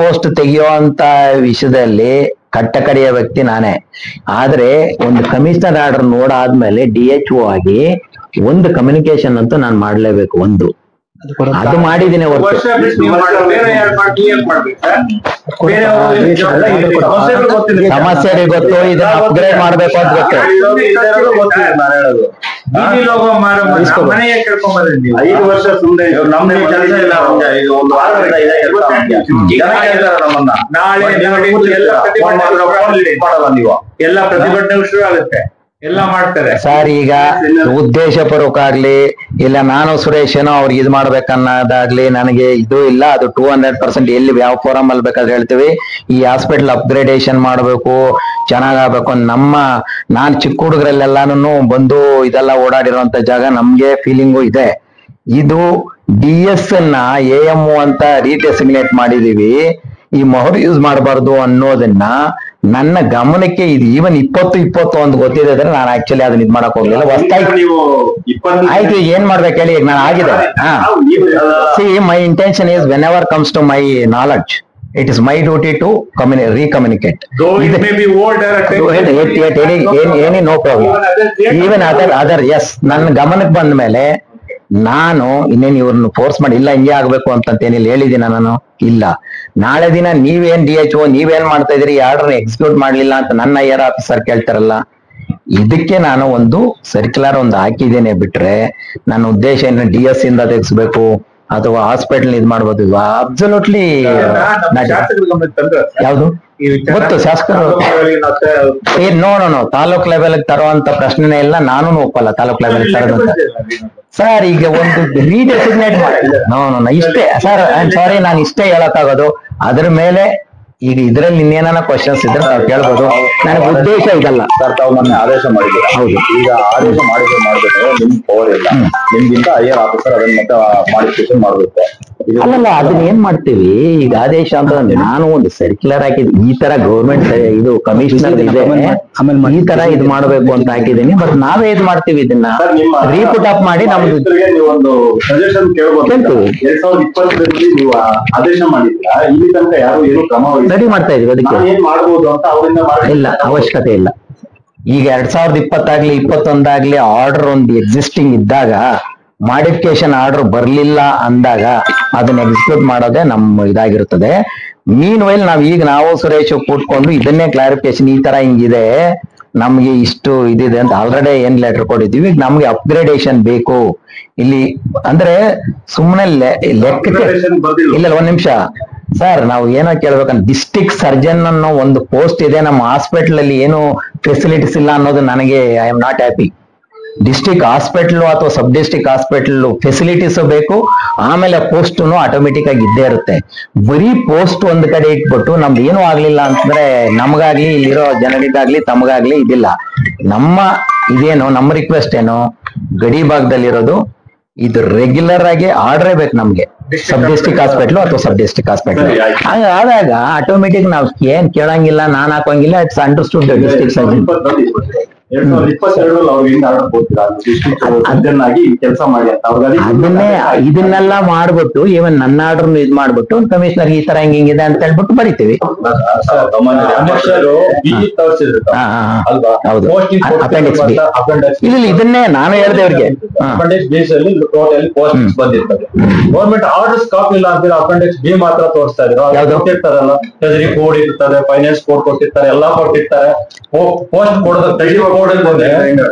Post ತೆಗೆಯುವಂತ ವಿಷಯದಲ್ಲಿ ಕಟ್ಟಕಡೆಯ ವ್ಯಕ್ತಿ ನಾನೇ. ಆದ್ರೆ ಒಂದು ಕಮಿಷನರ್ ಆರ್ಡರ್ ನೋಡಾದ್ಮೇಲೆ DHO ಆಗಿ ಒಂದು ಕಮ್ಯುನಿಕೇಶನ್ ಅಂತೂ ನಾನು ಮಾಡ್ಲೇಬೇಕು. ಒಂದು ಅದು ಮಾಡಿದೀನಿ ಹೊರತು ಸಮಸ್ಯೆ ಗೊತ್ತು, ಇದನ್ನ ಅಪ್ಗ್ರೇಡ್ ಮಾಡ್ಬೇಕು ಅಂತ ಗೊತ್ತು. 5 ವರ್ಷ ಸುಮ್ಮನೆ ನಮ್ಗೆ ಕೆಲಸ ಇಲ್ಲ, ಒಂದು ವಾರದಿಂದ ಮಾಡಲ್ಲ ನೀವು, ಎಲ್ಲ ಪ್ರತಿಭಟನೆ ಶುರು ಆಗುತ್ತೆ, ಎಲ್ಲ ಮಾಡ್ತಾರೆ ಸರ್. ಈಗ ಉದ್ದೇಶ ಪೂರ್ವಕವಾಗ್ಲಿ ಇಲ್ಲ ನಾನು ಸುರೇಶ್ ಏನೋ ಅವ್ರಿಗೆ ಇದು ಮಾಡ್ಬೇಕನ್ನೋದಾಗ್ಲಿ ನನಗೆ ಇದು ಇಲ್ಲ. ಅದು 200% ಎಲ್ಲಿ ಯಾವ ಫೋರಮ್ ಅಲ್ಲಿ ಬೇಕಾದ್ರೆ ಹೇಳ್ತೀವಿ. ಈ ಹಾಸ್ಪಿಟಲ್ ಅಪ್ಗ್ರೇಡೇಷನ್ ಮಾಡ್ಬೇಕು, ಚೆನ್ನಾಗಾಗ್ಬೇಕು. ನಾನ್ ಚಿಕ್ಕ ಹುಡುಗರಲ್ಲೆಲ್ಲಾನು ಬಂದು ಇದೆಲ್ಲ ಓಡಾಡಿರುವಂತ ಜಾಗ, ನಮ್ಗೆ ಫೀಲಿಂಗು ಇದೆ. ಇದು DS ಅನ್ನ AM ಅಂತ ರೀಡೆಸಿಗ್ನೇಟ್ ಮಾಡಿದೀವಿ. ಈ ಮೊಹರ್ ಯೂಸ್ ಮಾಡಬಾರ್ದು ಅನ್ನೋದನ್ನ ನನ್ನ ಗಮನಕ್ಕೆ ಇದು ಈವನ್ 20-21 ಗೊತ್ತಿದೆ ಅಂದ್ರೆ ನಾನು ಆಕ್ಚುಲಿ ಅದನ್ನ ಇದ್ ಮಾಡಕ್ ಹೋಗ್ಲಿಲ್ಲ. ಆಯ್ತು, ಏನ್ ಮಾಡ್ಬೇಕು ಹೇಳಿ, ಈಗ ನಾನು ಆಗಿದೆ. See my intention is whenever comes to my knowledge, it is my duty to recommunicate. Any no problem. Even others, ನನ್ನ ಗಮನಕ್ಕೆ ಬಂದ ಮೇಲೆ ನಾನು ಇನ್ನೇನು ಇವ್ರನ್ನ ಫೋರ್ಸ್ ಮಾಡಿ ಇಲ್ಲ ಹಿಂಗೆ ಆಗ್ಬೇಕು ಅಂತೇನಿಲ್ಲ ಹೇಳಿದೀನ ನಾನು. ಇಲ್ಲ, ನಾಳೆ ದಿನ ನೀವೇನ್ DHO ನೀವೇನ್ ಮಾಡ್ತಾ ಇದ್ರಿ, ಆರ್ಡರ್ ಎಕ್ಸಿಕ್ಯೂಟ್ ಮಾಡ್ಲಿಲ್ಲ ಅಂತ ನನ್ನ IR ಆಫೀಸರ್ ಕೇಳ್ತಾರಲ್ಲ. ಇದಕ್ಕೆ ನಾನು ಒಂದು ಸರ್ಕ್ಯುಲರ್ ಒಂದು ಹಾಕಿದ್ದೇನೆ. ಬಿಟ್ರೆ ನನ್ನ ಉದ್ದೇಶ ಏನು DS ಇಂದ ತೆಗಿಸ್ಬೇಕು ಅಥವಾ ಹಾಸ್ಪಿಟಲ್ ಇದ್ ಮಾಡ್ಬೋದು, ಅಬ್ಸಲ್ಯೂಟ್ಲಿ ಯಾವ್ದು ಗೊತ್ತು ಶಾಸಕರು. ನೋ ತಾಲೂಕ್ ಲೆವೆಲ್ ತರುವಂತ ಪ್ರಶ್ನೆನೇ ಇಲ್ಲ, ನಾನು ಒಪ್ಪಲ್ಲ ತಾಲೂಕ್ ಲೆವೆಲ್ ತರೋದಂತ. ಸರ್ ಈಗ ಒಂದು ರೀಡೆಸಿಗ್ನೇಟ್ ಮಾಡಿ, ಇಷ್ಟೇ ಸರ್. ಸಾರಿ, ನಾನು ಇಷ್ಟೇ ಹೇಳಕ್ಕಾಗೋದು. ಅದ್ರ ಮೇಲೆ ಈಗ ಇದ್ರಲ್ಲಿ ಇನ್ನೇನ ಕ್ವಶನ್ಸ್ ಇದ್ರೆ ನಾವು ಕೇಳ್ಬೋದು. ನನಗೆ ಉದ್ದೇಶ ಇದಲ್ಲ ಸರ್. ತಾವು ಮೊನ್ನೆ ಆದೇಶ ಮಾಡಿದ್ದೀರ. ಹೌದು, ಈಗ ಆದೇಶ ಮಾಡ್ಬೇಕು, ನಿಮ್ ಪವರ್ ಇಲ್ಲ, ನಿಮ್ಗಿಂತ IR ಆಫೀಸರ್ ಅದನ್ನ ಮತ್ತೆ ಮಾಡಿಫಿಕೇಶನ್ ಮಾಡ್ಬೇಕು. ಅಲ್ಲಲ್ಲ, ಅದನ್ನ ಏನ್ ಮಾಡ್ತೀವಿ ಈಗ ಆದೇಶ ಅಂತಂದ್ರೆ ನಾನು ಒಂದು ಸರ್ಕ್ಯುಲರ್ ಹಾಕಿದ್ ಈ ತರ ಗೌರ್ಮೆಂಟ್ ಇದು ಕಮಿಷನರ್ ಇದೆ, ಈ ತರ ಇದು ಮಾಡ್ಬೇಕು ಅಂತ ಹಾಕಿದೀನಿ. ಬಟ್ ನಾವೇ ಇದ್ ಮಾಡ್ತೀವಿ, ಇದನ್ನ ರೀಪುಟ್ ಅಪ್ ಮಾಡಿ ನಮ್ದು ಒಂದು ಸಜೆಷನ್ ಕೇಳ್ಬೋದು. 2020 ನೀವು ಆದೇಶ ಮಾಡಿದ್ರ, ಇಲ್ಲಿ ತನಕ ಯಾರು ಏನು ಕ್ರಮ ರೆಡಿ ಮಾಡ್ತಾ ಇದೀವಿ. ಅದಕ್ಕೆ ಏನ್ ಮಾಡ್ಬೋದು ಅಂತ ಅವರಿಂದ ಇಲ್ಲ, ಅವಶ್ಯಕತೆ ಇಲ್ಲ. ಈಗ 2020 ಆಗ್ಲಿ 21 ಆಗ್ಲಿ ಆರ್ಡರ್ ಒಂದು ಎಕ್ಸಿಸ್ಟಿಂಗ್ ಇದ್ದಾಗ ಮಾಡಿಫಿಕೇಶನ್ ಆರ್ಡರ್ ಬರ್ಲಿಲ್ಲ ಅಂದಾಗ ಅದನ್ನ ಎಕ್ಸಿಕ್ಯೂಟ್ ಮಾಡೋದೇ ನಮ್ಮ ಇದಾಗಿರುತ್ತದೆ. ಮೀನ್ ವೈಲ್ ನಾವು ಸುರೇಶ್ ಕೂತ್ಕೊಂಡು ಇದನ್ನೇ ಕ್ಲಾರಿಫಿಕೇಶನ್, ಈ ತರ ಹಿಂಗಿದೆ, ನಮ್ಗೆ ಇಷ್ಟು ಇದಿದೆ ಅಂತ ಆಲ್ರೆಡಿ ಏನ್ ಲೆಟರ್ ಕೊಟ್ಟಿದ್ದೀವಿ. ನಮ್ಗೆ ಅಪ್ಗ್ರೇಡೇಷನ್ ಬೇಕು ಇಲ್ಲಿ ಅಂದ್ರೆ ಸುಮ್ಮನೆ ಲೆಕ್ಕಕ್ಕೆ ಇಲ್ಲ. ಒಂದ್ ನಿಮಿಷ ಸರ್, ನಾವು ಏನೋ ಕೇಳ್ಬೇಕಂದ್ರೆ ಡಿಸ್ಟ್ರಿಕ್ಟ್ ಸರ್ಜನ್ ಅನ್ನೋ ಒಂದು ಪೋಸ್ಟ್ ಇದೆ ನಮ್ಮ ಹಾಸ್ಪಿಟಲ್ ಅಲ್ಲಿ, ಏನು ಫೆಸಿಲಿಟೀಸ್ ಇಲ್ಲ ಅನ್ನೋದು ನನಗೆ I am not happy. District hospital ಅಥವಾ ಸಬ್ ಡಿಸ್ಟ್ರಿಕ್ಟ್ ಹಾಸ್ಪಿಟಲ್ ಫೆಸಿಲಿಟೀಸ್ ಬೇಕು, ಆಮೇಲೆ ಪೋಸ್ಟ್ ಆಟೋಮೆಟಿಕ್ ಆಗಿ ಇದ್ದೇ ಇರುತ್ತೆ. ಬರೀ ಪೋಸ್ಟ್ ಒಂದ್ ಕಡೆ ಇಟ್ಬಿಟ್ಟು ನಮ್ದು ಏನೂ ಆಗ್ಲಿಲ್ಲ ಅಂತಂದ್ರೆ ನಮಗಾಗ್ಲಿ ಇಲ್ಲಿರೋ ಜನರಿಗಾಗ್ಲಿ ತಮಗಾಗ್ಲಿ ಇದಿಲ್ಲ. ಇದೇನು ನಮ್ಮ ರಿಕ್ವೆಸ್ಟ್ ಏನು, ಗಡಿ ಭಾಗದಲ್ಲಿರೋದು ಇದು ರೆಗ್ಯುಲರ್ ಆಗಿ ಆರ್ಡರ್ ಬೇಕು ನಮ್ಗೆ, ಸಬ್ ಡಿಸ್ಟ್ರಿಕ್ಟ್ ಹಾಸ್ಪಿಟಲ್ ಅಥವಾ ಸಬ್ ಡಿಸ್ಟ್ರಿಕ್ಟ್ ಹಾಸ್ಪಿಟಲ್. ಆದಾಗ ಆಟೋಮೆಟಿಕ್ ನಾವ್ ಏನ್ ಕೇಳಂಗಿಲ್ಲ, ನಾನ್ ಹಾಕೋಂಗಿಲ್ಲ. It's understood district surgeon. 2022 ಅವ್ರಿಗೆ ಆರ್ಡರ್ ಕೊಡ್ತೀರಾ ಅದನ್ನಾಗಿ ಕೆಲಸ ಮಾಡಿ ಅಂತ ಅದನ್ನೇ ಇದನ್ನೆಲ್ಲ ಮಾಡ್ಬಿಟ್ಟು ಈವನ್ ನನ್ನ ಆರ್ಡರ್ ಇದ್ ಮಾಡ್ಬಿಟ್ಟು ಕಮಿಷನರ್ ಈ ತರ ಹಿಂಗಿದೆ ಅಂತ ಹೇಳ್ಬಿಟ್ಟು ಬರಿತೀವಿ. ಹೌದು, ಅಪೆಂಡಿಕ್ಸ್ ಬಿ. ಇಲ್ಲ, ಇದನ್ನೇ ನಾನು ಹೇಳಿದೆ ಅವ್ರಿಗೆ. ಅಪೆಂಡಿಕ್ಸ್ ಬಿ ಅಲ್ಲಿ ಟೋಟಲಿ ಪೋಸ್ಟ್ ಬಂದಿರ್ತದೆ. ಗೌರ್ಮೆಂಟ್ ಆರ್ಡರ್ಸ್ ಕಾಪಿ ಇಲ್ಲ ಅಂತೀರ, ಅಪೆಂಡಿಕ್ಸ್ ಬಿ ಮಾತ್ರ ತೋರಿಸ್ತಾ ಇದ್ರು. ಕೊಟ್ಟಿರ್ತಾರಲ್ಲ, ಟ್ರೆಜರಿ ಕೋಡ್ ಇರ್ತದೆ, ಫೈನಾನ್ಸ್ ಕೋಡ್ ಕೊಟ್ಟಿರ್ತಾರೆ, ಎಲ್ಲಾ ಕೊಟ್ಟಿರ್ತಾರೆ. ಪೋಸ್ಟ್ ಕೊಡೋದು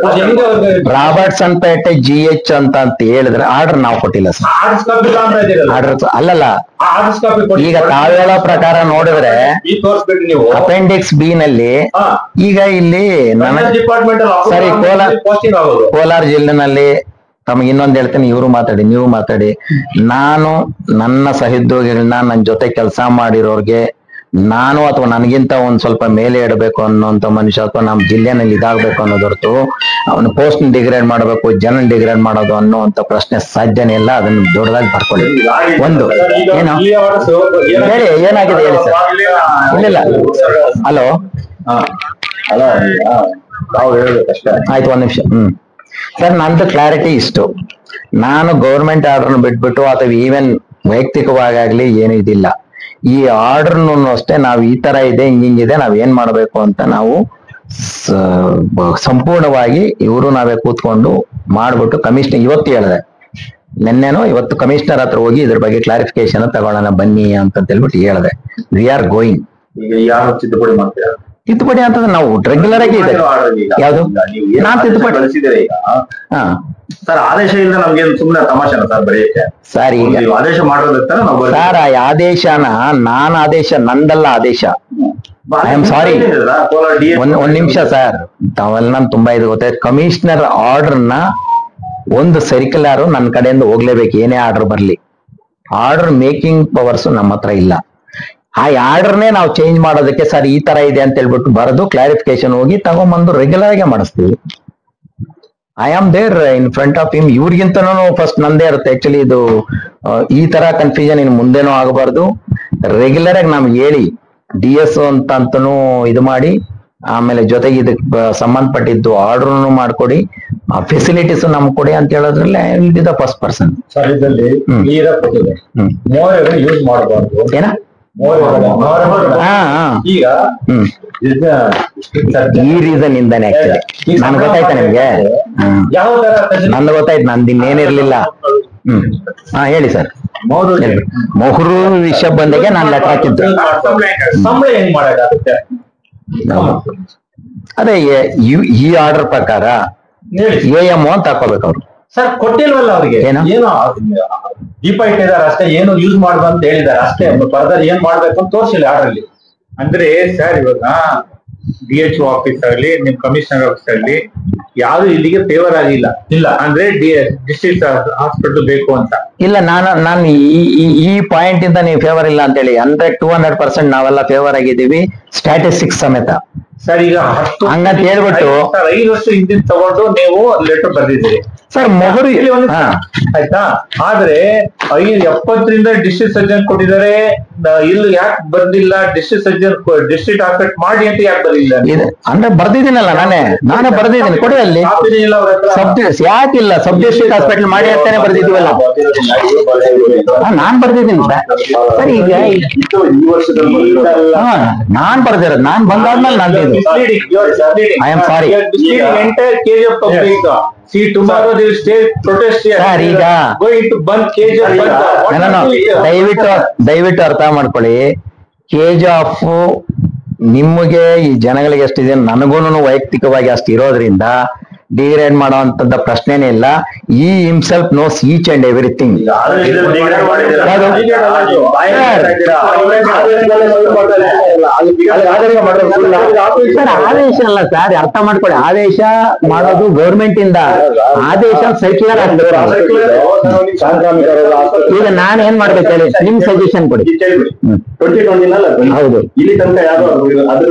ರಾಬರ್ಟ್ಸನ್ ಪೇಟೆ GH ಅಂತ ಹೇಳಿದ್ರೆ ಆರ್ಡರ್ ನಾವು ಕೊಟ್ಟಿಲ್ಲ ಸರ್. ಆರ್ಡರ್ ಅಲ್ಲಲ್ಲ, ಈಗ ತಾವ್ ಹೇಳೋ ಪ್ರಕಾರ ನೋಡಿದ್ರೆ ಅಪೆಂಡಿಕ್ಸ್ ಬಿ ನಲ್ಲಿ ಈಗ ಇಲ್ಲಿ ಸರಿ ಕೋಲಾರ ಜಿಲ್ಲೆನಲ್ಲಿ ತಮಗೆ ಇನ್ನೊಂದು ಹೇಳ್ತೀನಿ, ಇವರು ಮಾತಾಡಿ ನೀವು ಮಾತಾಡಿ. ನಾನು ನನ್ನ ಸಹೋದ್ಯೋಗಿಗಳನ್ನ ನನ್ನ ಜೊತೆ ಕೆಲಸ ಮಾಡಿರೋರ್ಗೆ ನಾನು ಅಥವಾ ನನಗಿಂತ ಒಂದ್ ಸ್ವಲ್ಪ ಮೇಲೆ ಇಡಬೇಕು ಅನ್ನೋಂತ ಮನುಷ್ಯ ಅಥವಾ ನಮ್ಮ ಜಿಲ್ಲೆನಲ್ಲಿ ಇದಾಗಬೇಕು ಅನ್ನೋದೊರ್ತು ಅವನು ಪೋಸ್ಟ್ ಡಿಗ್ರೇಡ್ ಮಾಡಬೇಕು, ಜನ ಡಿಗ್ರೇಡ್ ಮಾಡೋದು ಅನ್ನೋಂತ ಪ್ರಶ್ನೆ ಸಾಧ್ಯನೇ ಇಲ್ಲ. ಅದನ್ನ ದೊಡ್ಡದಾಗಿ ಬರ್ಕೊಳ್ಳಿ. ಒಂದು ಏನು ಹೇಳಿ, ಏನಾಗಿದೆ ಹೇಳಿ ಸರ್. ಇಲ್ಲ ಹಲೋ, ಆಯ್ತು ಒಂದ್ ನಿಮಿಷ. ಸರ್, ನಂದು ಕ್ಲಾರಿಟಿ ಇಷ್ಟು. ನಾನು ಗೌರ್ಮೆಂಟ್ ಆರ್ಡರ್ನ ಬಿಟ್ಬಿಟ್ಟು ಅಥವಾ ಈವನ್ ವೈಯಕ್ತಿಕವಾಗಲಿ ಏನು ಇದಿಲ್ಲ. ಈ ಆರ್ಡರ್ನು ಅಷ್ಟೇ ನಾವು ಈ ತರ ಇದೆ ಹಿಂಗಿದೆ ನಾವ್ ಏನ್ ಮಾಡ್ಬೇಕು ಅಂತ ನಾವು ಸಂಪೂರ್ಣವಾಗಿ ಇವರು ನಾವೇ ಕೂತ್ಕೊಂಡು ಮಾಡ್ಬಿಟ್ಟು ಕಮಿಷನರ್ ಇವತ್ತು ಹೇಳಿದೆ, ನಿನ್ನೆನೋ ಇವತ್ತು ಕಮಿಷನರ್ ಹತ್ರ ಹೋಗಿ ಇದ್ರ ಬಗ್ಗೆ ಕ್ಲಾರಿಫಿಕೇಶನ್ ತಗೊಳ್ಳೋಣ ಬನ್ನಿ ಅಂತ ಹೇಳ್ಬಿಟ್ಟು ಹೇಳಿದೆ. We are going. ಈಗ ಯಾರು ತಿದ್ದುಪಡಿ ಮಾಡ್ತೀರಾ? ತಿದ್ದುಪಡಿ ಅಂತಂದ್ರೆ ನಾವು ರೆಗ್ಯುಲರ್ ಆಗಿ ಇದೆ. ಯಾವ್ದು ನಾನ್ ತಿದ್ದುಪಡಿ ಕಳಿಸಿದ್ರೆ ಈಗ ಸರ್ ಆದೇಶ ಇಲ್ಲ ನಮ್ಗೆ ಸುಮ್ಮನೆ ತಮಾಷೆನ ಸರ್ ಬರೆಯಕ್ಕೆ? ಸರ್ ಈಗ ಆದೇಶ ಮಾಡೋದಕ್ಕೆ ನಾವು ಸರ್ ಆ ಆದೇಶನ ನಾನ್ ಆದೇಶ ನಂದಲ್ಲ ಆದೇಶ. ಐ ಆಮ್ ಸಾರಿ, ಒಂದ್ ನಿಮಿಷ ಸರ್, ತಾವೆಲ್ಲ ನನ್ ತುಂಬಾ ಇದು ಗೊತ್ತಾಯ್ತು. ಕಮಿಷನರ್ ಆರ್ಡರ್ ನ ಒಂದು ಸರ್ಕ್ಯುಲರ್ ನನ್ನ ಕಡೆಯಿಂದ ಹೋಗ್ಲೇಬೇಕು, ಏನೇ ಆರ್ಡರ್ ಬರ್ಲಿ. ಆರ್ಡರ್ ಮೇಕಿಂಗ್ ಪವರ್ಸ್ ನಮ್ಮ ಹತ್ರ ಇಲ್ಲ. ಆ ಆರ್ಡರ್ನೇ ನಾವು ಚೇಂಜ್ ಮಾಡೋದಕ್ಕೆ ಸರ್ ಈ ತರ ಇದೆ ಅಂತ ಹೇಳ್ಬಿಟ್ಟು ಬರೆದು ಕ್ಲಾರಿಫಿಕೇಶನ್ ಹೋಗಿ ತಗೊಂಬಂದು ರೆಗ್ಯುಲರ್ ಆಗಿ ಮಾಡಿಸ್ತೀವಿ. I am there in front of him. ಇವ್ರಿಗಿಂತನೂ ಫಸ್ಟ್ ನಂದೇ ಇರುತ್ತೆ ಆಕ್ಚುಲಿ. ಇದು ಈ ತರ ಕನ್ಫ್ಯೂಷನ್ ಇನ್ನು ಮುಂದೆನೂ ಆಗಬಾರ್ದು. ರೆಗ್ಯುಲರ್ ಆಗಿ ನಮ್ಗೆ ಹೇಳಿ DSO ಅಂತನೂ ಇದು ಮಾಡಿ, ಆಮೇಲೆ ಜೊತೆಗೆ ಇದಕ್ಕೆ ಸಂಬಂಧಪಟ್ಟಿದ್ದು ಆರ್ಡರ್ ಮಾಡ್ಕೊಡಿ, ಆ ಫೆಸಿಲಿಟೀಸ್ ನಮ್ಗೆ ಕೊಡಿ ಅಂತ ಹೇಳೋದ್ರಲ್ಲಿ will be the first person. Sir ಇದರಲ್ಲಿ ಯೂಸ್ ಮಾಡಬಾರ್ದು ಏನ ಈಗ ಈ ರೀಸನ್ ಇಂದಾನೆ ಆಕ್ಚುಲಿ ನನ್ ಗೊತ್ತಾಯ್ತಾ ನಿಮ್ಗೆ? ಯಾವ ತರ ನಂದು ಗೊತ್ತಾಯ್ತು, ನಂದು ಇನ್ನೇನಿರ್ಲಿಲ್ಲ. ಹೇಳಿ ಸರ್. ಮೊಹರು ವಿಷಯ ಬಂದಾಗೆ ನಾನು ಲೆಕ್ಕ ಹಾಕಿದ್ದು. ಸಂಬಳ ಹೆಂಗ್ ಮಾಡಕ್ಕಾಗುತ್ತೆ? ಅದೇ ಈ ಆರ್ಡರ್ ಪ್ರಕಾರ AM ಅಂತ ಹಾಕೋಬೇಕು ಅವ್ರು. ಸರ್ ಕೊಟ್ಟಿಲ್ವಲ್ಲ ಅವ್ರಿಗೆ, ಏನೋ ದೀಪ ಇಟ್ಟಿದ್ದಾರೆ ಅಷ್ಟೇ, ಏನು ಯೂಸ್ ಮಾಡುವ ಅಂತ ಹೇಳಿದ್ದಾರೆ ಅಷ್ಟೇ. ಫರ್ದರ್ ಏನ್ ಮಾಡ್ಬೇಕು ಅಂತ ತೋರಿಸಿಲ್ಲ ಆರ್ಡರ್ ಅಲ್ಲಿ. ಅಂದ್ರೆ ಸರ್ ಇವಾಗ DHO ಆಫೀಸ್ ಆಗಲಿ ನಿಮ್ ಕಮಿಷನರ್ ಆಫೀಸ್ ಆಗಲಿ ಯಾವ್ದು ಇಲ್ಲಿಗೆ ಫೇವರ್ ಆಗಿಲ್ಲ. ಇಲ್ಲ ಅಂದ್ರೆ ಡಿಸ್ಟ್ರಿಕ್ಟ್ ಹಾಸ್ಪಿಟಲ್ ಬೇಕು ಅಂತ ಇಲ್ಲ. ನಾನು ಈ ಪಾಯಿಂಟ್ ಇಂದ ನೀವು ಫೇವರ್ ಇಲ್ಲ ಅಂತ ಹೇಳಿ 200% ನಾವೆಲ್ಲ ಫೇವರ್ ಆಗಿದ್ದೀವಿ, ಸ್ಟ್ಯಾಟಿಸ್ಟಿಕ್ಸ್ ಸಮೇತ. ಸರ್ ಈಗ ಹಂಗಂತ ಹೇಳ್ಬಿಟ್ಟು 5 ವರ್ಷ ಹಿಂದಿನ ತಗೊಂಡು ನೀವು ಲೆಟರ್ ಬರ್ದಿದ್ದೀರಿ ಸರ್. ಮೊಹರು ಆಯ್ತಾ? ಆದ್ರೆ 70ರಿಂದ ಡಿಸ್ಟ್ರಿಕ್ಟ್ ಸರ್ಜನ್ ಕೊಟ್ಟಿದ್ದಾರೆ. ಇಲ್ಲಿ ಯಾಕೆ ಬಂದಿಲ್ಲ? ಡಿಸ್ಟ್ರಿಕ್ಟ್ ಸರ್ಜನ್ ಡಿಸ್ಟ್ರಿಕ್ಟ್ ಹಾಸ್ಪಿಟಲ್ ಮಾಡಿ ಅಂತ ಯಾಕೆ ಬಂದಿಲ್ಲ? ಅಂದ್ರೆ ಬರ್ದಿದ್ದೀನಲ್ಲ, ನಾನೇ ಬರ್ದಿದ್ದೀನಿ. ಕೊಡಿ ಅಲ್ಲಿ ಯಾಕಿಲ್ಲ? ಸಬ್ ಡಿಸ್ಟ್ರಿಕ್ಟ್ ಹಾಸ್ಪಿಟಲ್ ಮಾಡಿ ಅಂತಾನೆ ಬರ್ದಿದ್ದೀವಲ್ಲ. ನಾನ್ ಬರ್ದಿದ್ದೀನಿ ಸರ್. ಈಗ ನಾನ್ ಬರ್ದಿರೋದು, ನಾನ್ ಬಂದಾದ್ಮೇಲೆ ನಾನು I am sorry. See, tomorrow they will stay protest here. Sir, ಈಗ going to burn KGF. ದಯವಿಟ್ಟು ಅರ್ಥ ಮಾಡ್ಕೊಳ್ಳಿ. KGF ನಿಮಗೆ ಈ ಜನಗಳಿಗೆ ಎಷ್ಟಿದೆ, ನನಗೂನು ವೈಯಕ್ತಿಕವಾಗಿ ಅಷ್ಟು ಇರೋದ್ರಿಂದ ಡಿಗ್ರೇಡ್ ಮಾಡುವಂತದ್ದ ಪ್ರಶ್ನೆನೇ ಇಲ್ಲ. ಈ himself knows each and everything. ಆದೇಶ ಅಲ್ಲ ಸರ್, ಅರ್ಥ ಮಾಡ್ಕೊಳ್ಳಿ. ಆದೇಶ ಮಾಡೋದು ಗೌರ್ಮೆಂಟ್ ಇಂದ, ಆದೇಶ ಸರ್ಕ್ಯುಲರ್ ಆಗ್ತದೆ. ಈಗ ನಾನ್ ಏನ್ ಮಾಡ್ಬೇಕು ಹೇಳಿ, ನಿಮ್ ಸಜೆಷನ್ ಕೊಡಿ. 2020 ಹೌದು, ಇಲ್ಲಿ ತನಕ ಯಾರು ಅದ್ರ